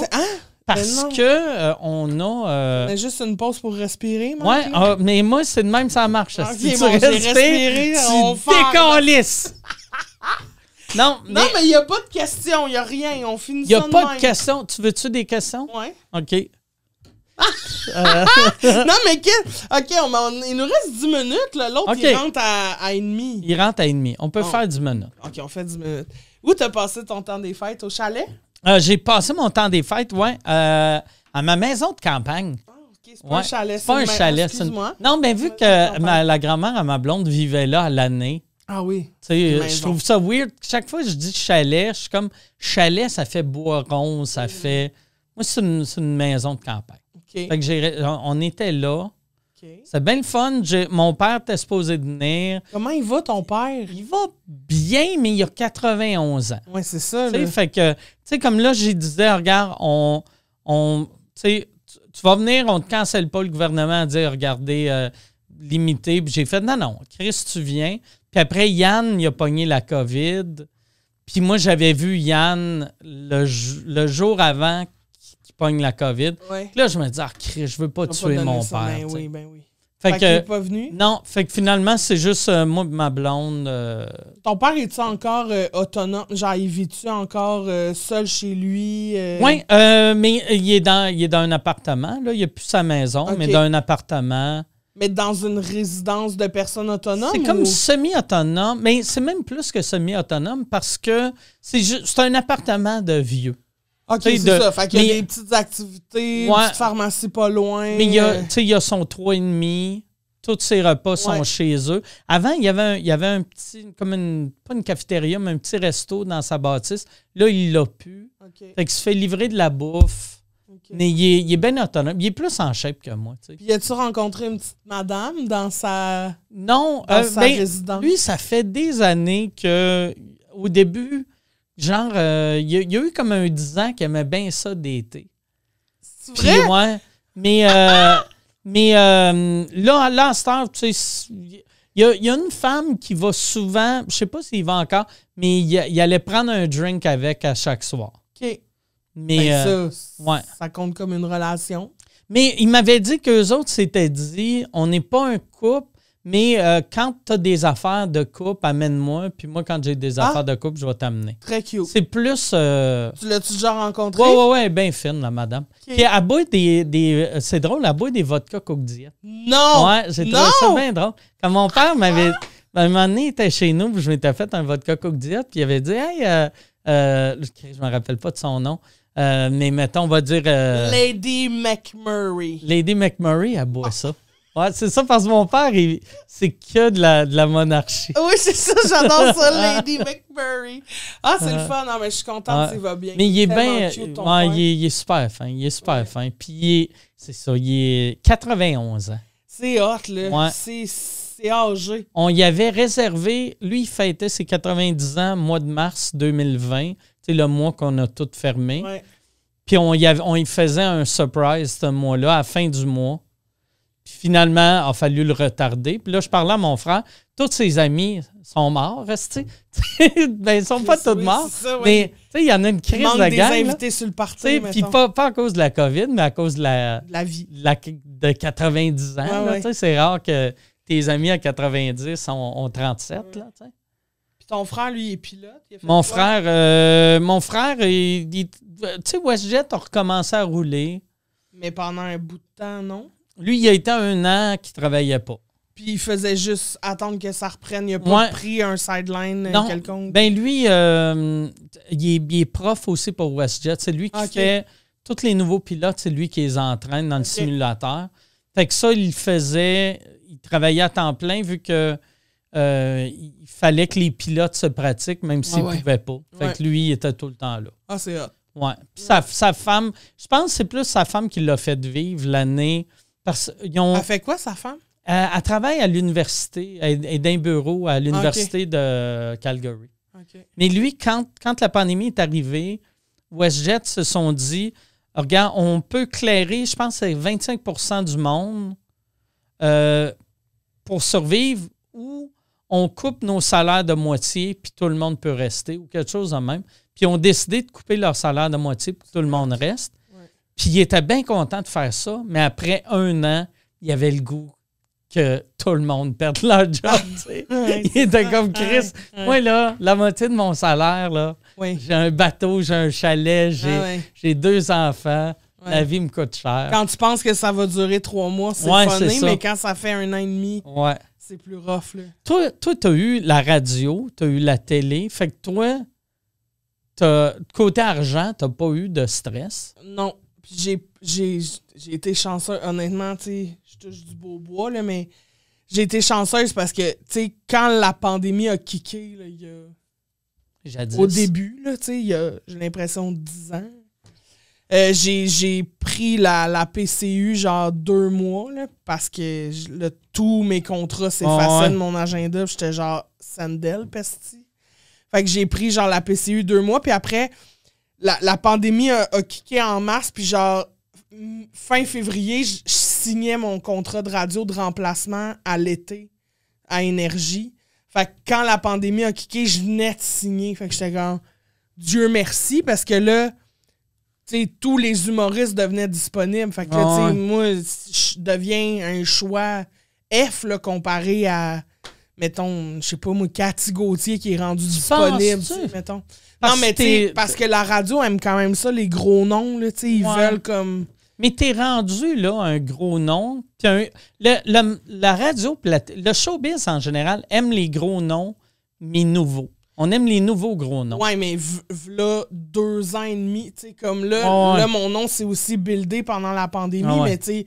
Parce mais que on a... Mais juste une pause pour respirer, ouais, mais moi, c'est de même ça marche. Okay, si tu bon, respires, on décalisses. Non, mais il n'y a pas de questions, il n'y a rien. On finit ça. Il n'y a pas de questions. Tu veux-tu des questions? Oui. OK. Non, mais OK, il nous reste 10 minutes. L'autre, il rentre à 1h30. Il rentre à 1h30. On peut faire 10 minutes. OK, on fait 10 minutes. Où t'as passé ton temps des fêtes? Au chalet? J'ai passé mon temps des fêtes, à ma maison de campagne. Ah, OK, c'est pas un chalet. C'est pas un chalet. Excuse-moi. Non, mais vu que la grand-mère à ma blonde vivait là à l'année. Ah oui. Je trouve ça weird. Chaque fois que je dis chalet, je suis comme chalet, ça fait bois rond, ça fait. Moi, c'est une maison de campagne. Okay. Fait que on était là. Okay. C'est bien le fun. Mon père était supposé venir. Comment il va, ton père? Il va bien, mais il a 91 ans. Oui, c'est ça. Là. Fait que, tu sais, comme là, j'ai disais, regarde, tu vas venir, on ne te cancelle pas le gouvernement à dire, regardez, limité. Puis j'ai fait, non, Chris, tu viens. Puis après, Yann, il a pogné la COVID. Puis moi, j'avais vu Yann le jour avant qu'il pogne la COVID. Ouais. Puis là, je me dis, Chris, je veux pas tuer mon père. Ben oui, ben oui. Fait qu'il n'est pas venu? Non, fait que finalement, c'est juste moi et ma blonde. Ton père, est-tu encore autonome? Genre, il vit-tu encore seul chez lui? Oui, mais il est dans un appartement. Là. Il n'a plus sa maison, mais dans un appartement. Mais dans une résidence de personnes autonomes? C'est comme semi-autonome, mais c'est même plus que semi-autonome parce que c'est un appartement de vieux. OK, c'est ça. Fait qu'il y a des petites activités, une petite pharmacie pas loin. Mais il y a son 3,5. Tous ses repas sont chez eux. Avant, il y avait un petit, comme pas une cafétéria, mais un petit resto dans sa bâtisse. Là, il l'a plus. Okay. Fait qu'il se fait livrer de la bouffe. Okay. Mais il est bien autonome. Il est plus en shape que moi. T'sais. Puis as-tu rencontré une petite madame dans sa résidence? Lui, ça fait des années que au début, genre, il y a eu comme un 10 ans qu'il aimait bien ça d'été. C'est vrai? Puis, ouais. Mais là, à cette heure, tu sais, il y a une femme qui va souvent, je sais pas s'il va encore, mais il allait prendre un drink avec à chaque soir. OK. Mais ça compte comme une relation. Mais il m'avait dit qu'eux autres s'étaient dit, on n'est pas un couple, Mais quand tu as des affaires de couple, amène-moi. Puis moi, quand j'ai des affaires de couple, je vais t'amener. Très cute. C'est plus... Tu l'as-tu déjà rencontré? Ouais, bien fine, la madame. Okay. Puis elle boit c'est drôle, elle boit des vodka Coke Diet. Non! Ouais, j'ai trouvé ça bien drôle. Quand mon père m'avait... À un moment donné, il était chez nous, puis je m'étais fait un vodka Coke Diet, puis il avait dit, hey, je me rappelle pas de son nom, mais mettons, on va dire... Lady McMurray. Lady McMurray, elle boit ça. Ouais, c'est ça, parce que mon père, c'est que de la monarchie. Oui, c'est ça, j'adore ça, Lady McMurray. Ah, c'est le fun, non, mais je suis contente, ça va bien. Mais il est bien... Ouais, il est super fin, fin. Puis c'est ça, il est 91 ans. C'est hot, là. Ouais. C'est âgé. On y avait réservé, lui, il fêtait ses 90 ans, mois de mars 2020. C'est le mois qu'on a tout fermé. Ouais. Puis on y faisait un surprise ce mois-là, à la fin du mois. Puis finalement, il a fallu le retarder. Puis là, je parlais à mon frère. Tous ses amis sont morts, restés. Ben, ils sont pas tous morts. Ça, ouais. Mais il y en a une crise de des gang. invités sur le party, Puis pas à cause de la COVID, mais à cause de la vie. De 90 ans. Ouais, là, c'est rare que tes amis à 90 ont 37. Là, puis ton frère, lui, il est pilote. Mon frère, tu sais, WestJet a recommencé à rouler. Mais pendant un bout de temps, non? Lui, il a été 1 an qu'il ne travaillait pas. Puis il faisait juste attendre que ça reprenne. Il n'a pas pris un sideline quelconque. Ben lui, il est prof aussi pour WestJet. C'est lui qui fait tous les nouveaux pilotes, c'est lui qui les entraîne dans le simulateur. Fait que ça, il faisait, il travaillait à temps plein vu que il fallait que les pilotes se pratiquent, même s'ils ne pouvaient pas. Fait que lui, il était tout le temps là. Ah, c'est hot. Ouais. Puis sa femme, je pense que c'est plus sa femme qui l'a fait vivre l'année. Parce qu'ils ont, elle fait quoi, sa femme? Elle travaille à l'université, elle est d'un bureau à l'université de Calgary. Okay. Mais lui, quand la pandémie est arrivée, WestJet se sont dit, regarde, on peut clairer, je pense que c'est 25% du monde pour survivre, ou on coupe nos salaires de moitié puis tout le monde peut rester, ou quelque chose de même. Puis ils ont décidé de couper leur salaire de moitié pour que tout le monde reste. Puis il était bien content de faire ça, mais après 1 an, il avait le goût que tout le monde perde leur job. Il était comme Chris. Moi, là, la moitié de mon salaire, là, j'ai un bateau, j'ai un chalet, j'ai 2 enfants. La vie me coûte cher. Quand tu penses que ça va durer 3 mois, c'est funny, mais quand ça fait 1 an et demi, c'est plus rough. Là. Toi, tu as eu la radio, tu as eu la télé. Fait que toi, côté argent, tu n'as pas eu de stress? Non. J'ai été chanceuse, honnêtement, tu sais, je touche du beau bois, là, mais j'ai été chanceuse parce que, tu sais, quand la pandémie a kické, là, il y a... Au début, là, tu sais, il y a, j'ai l'impression, 10 ans, j'ai pris la PCU, genre 2 mois, là, parce que tous mes contrats s'effaçaient de mon agenda, j'étais genre Sandel, pesti. Fait que j'ai pris, genre, la PCU 2 mois, puis après... La pandémie a kické en mars, puis genre, fin février, je signais mon contrat de radio de remplacement à l'été, à Énergie. Fait que quand la pandémie a kické, je venais de signer. Fait que j'étais comme, Dieu merci, parce que là, tu sais, tous les humoristes devenaient disponibles. Fait que là, tu sais, moi, je deviens un choix F, là, comparé à, mettons, je sais pas moi, Cathy Gauthier qui est rendue disponible, mettons. Non, mais tu sais, parce que la radio aime quand même ça, les gros noms, là, tu sais, ils veulent comme... Mais t'es rendu, là, un gros nom. La radio, le showbiz, en général, aime les gros noms, mais nouveaux. On aime les nouveaux gros noms. Ouais, mais là, 2 ans et demi, tu sais, comme là, mon nom s'est aussi buildé pendant la pandémie, mais tu sais,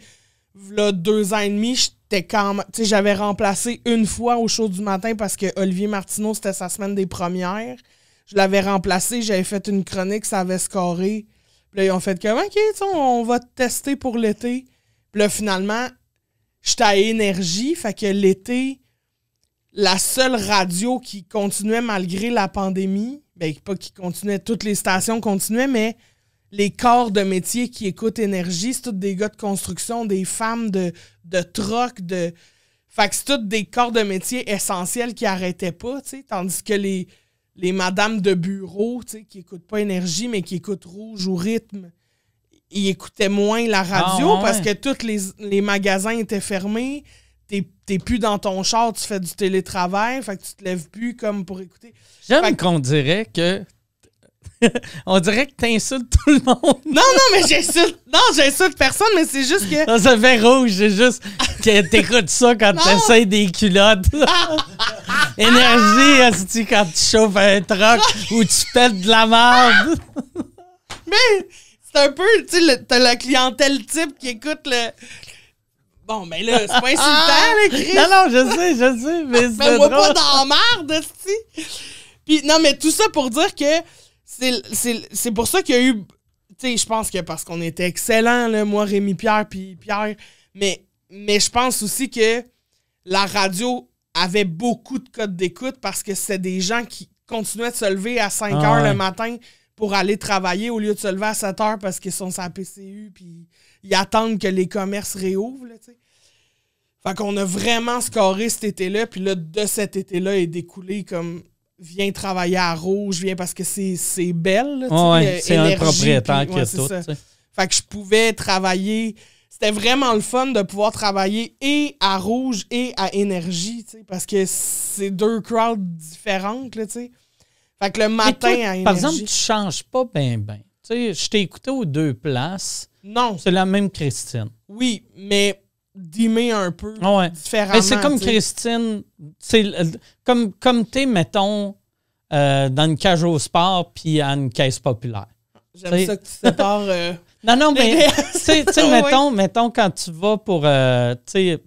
là, 2 ans et demi, j'étais quand même... Tu sais, j'avais remplacé 1 fois au show du matin parce que Olivier Martineau, c'était sa semaine des premières. Je l'avais remplacé, j'avais fait une chronique, ça avait scoré. Puis là, ils ont fait comme, OK, on va te tester pour l'été. Puis là, finalement, j'étais à Énergie, fait que l'été, la seule radio qui continuait malgré la pandémie, ben pas qui continuait, toutes les stations continuaient, mais les corps de métier qui écoutent Énergie, c'est tous des gars de construction, des femmes de troc, Fait que c'est tous des corps de métier essentiels qui arrêtaient pas, tu sais, tandis que les madames de bureau, tu sais, qui n'écoutent pas Énergie, mais qui écoutent Rouge ou Rythme, ils écoutaient moins la radio parce que tous les magasins étaient fermés. t'es plus dans ton char, tu fais du télétravail, fait que tu te lèves plus comme pour écouter. J'aime qu'on dirait que... On dirait que t'insultes tout le monde. Non, mais j'insulte personne, mais c'est juste que... Non, ça fait rouge, c'est juste que t'écoutes ça quand t'essayes des culottes. Énergie, asti, quand tu chauffes un truck ou tu pètes de la merde. Mais c'est un peu, tu sais, t'as la clientèle type qui écoute le... Bon, ben là, c'est pas insultant, là, Chris. Non, je sais, mais c'est Ben, moi drôle. pas dans la merde, esti. Puis, non, mais tout ça pour dire que c'est pour ça qu'il y a eu... Tu sais, je pense que parce qu'on était excellents, là, moi, Rémi Pierre, puis Pierre, mais je pense aussi que la radio avait beaucoup de codes d'écoute parce que c'était des gens qui continuaient de se lever à 5 heures le matin pour aller travailler au lieu de se lever à 7 heures parce qu'ils sont sur la PCU puis ils attendent que les commerces réouvrent, là, tu sais. Fait qu'on a vraiment scoré cet été-là, puis là, de cet été-là est découlé comme viens travailler à Rouge, viens parce que c'est belle, là, tu sais, c'est un énergie, propriétaire puis, qui a c'est tout. ça. Tu sais. Fait que je pouvais travailler. C'était vraiment le fun de pouvoir travailler et à Rouge et à Énergie, tu sais, parce que c'est deux crowds différentes, là, tu sais. Fait que le matin Mais toi, à Énergie... par exemple, tu changes pas bien. Tu sais, je t'ai écouté aux deux places. Non. C'est la même Christine. Oui, mais dimmer un peu Ouais. différemment. Mais c'est comme tu sais. Christine, c'est comme t'es, mettons, dans une cage au sport puis à une caisse populaire. J'aime t'sais. ça que tu sépares... Non, mais tu sais, Ouais. mettons, quand tu vas pour tu sais,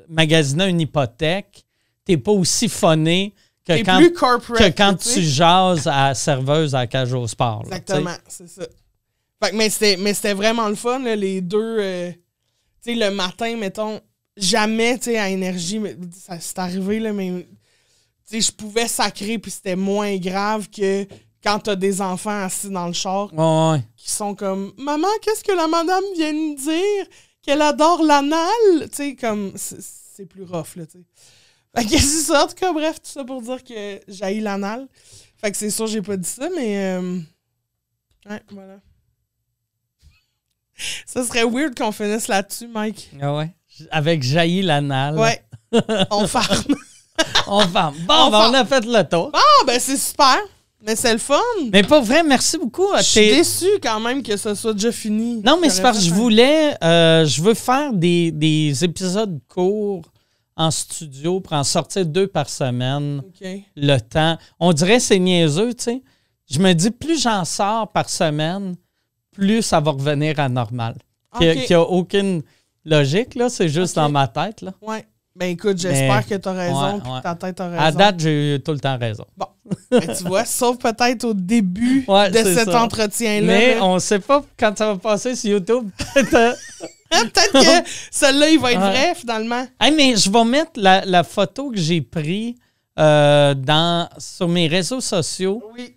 magasiner une hypothèque, t'es pas aussi phoné que T'es quand, plus corporate, que quand tu sais. tu jases à la serveuse à la cage au sport. Là, Exactement, c'est ça. Fait que, mais c'était vraiment le fun, là, les deux. Tu sais, le matin, mettons, jamais, tu sais, à Énergie, mais ça c'est arrivé, là, mais tu sais, je pouvais sacrer, puis c'était moins grave que quand t'as des enfants assis dans le char Ouais. qui sont comme « Maman, qu'est-ce que la madame vient de dire? Qu'elle adore l'anal? » Tu sais, comme, c'est plus rough, là, tu sais. Fait que c'est ça, en tout cas, bref, tout ça pour dire que j'haïs l'anal. Fait que c'est sûr, j'ai pas dit ça, mais... ouais, voilà. Ça serait weird qu'on finisse là-dessus, Mike. Ah ouais. Avec jaillit l'anal. Ouais. On farme. On ferme. Bon, on a fait le tour. Ah, ben c'est super. Mais c'est le fun. Mais pas vrai, merci beaucoup. Je suis déçu quand même que ce soit déjà fini. Non, mais c'est parce que je veux faire des épisodes courts en studio pour en sortir 2 par semaine. OK. Le temps. On dirait que c'est niaiseux, tu sais. Je me dis, plus j'en sors par semaine, plus ça va revenir à normal. Qu'il n'y a aucune logique, là. C'est juste dans ma tête, là. Ouais. Ben écoute, j'espère que t'as raison puis que ta tête a raison. À date, j'ai eu tout le temps raison. Bon. Ben, tu vois, sauf peut-être au début de cet entretien-là. Mais là. on ne sait pas quand ça va passer sur YouTube. Peut-être que celui-là, il va être vrai, finalement. Hey, mais je vais mettre la photo que j'ai prise sur mes réseaux sociaux. Oui.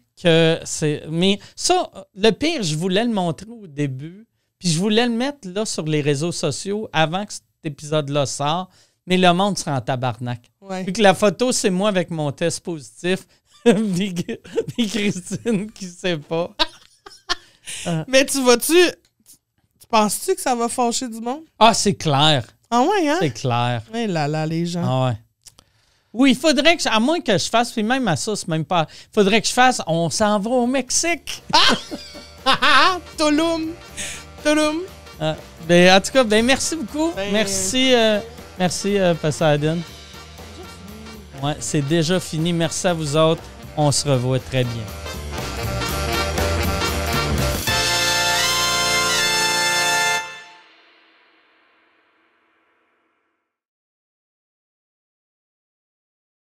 Mais ça, le pire, je voulais le montrer au début, puis je voulais le mettre là sur les réseaux sociaux avant que cet épisode-là sorte, mais le monde sera en tabarnak. Ouais. Puis que la photo, c'est moi avec mon test positif, puis Christine qui sait pas. Mais tu penses-tu que ça va fâcher du monde? Ah, c'est clair. Ah ouais, hein? C'est clair. Eh là, les gens. Ah ouais. Oui, il faudrait que, à moins que je fasse, puis même à ça, c'est même pas. Il faudrait que je fasse, on s'en va au Mexique. Tulum. Ben, en tout cas, ben, merci beaucoup. Ben, Merci, Poseidon. Ouais, c'est déjà fini. Merci à vous autres. On se revoit très bien.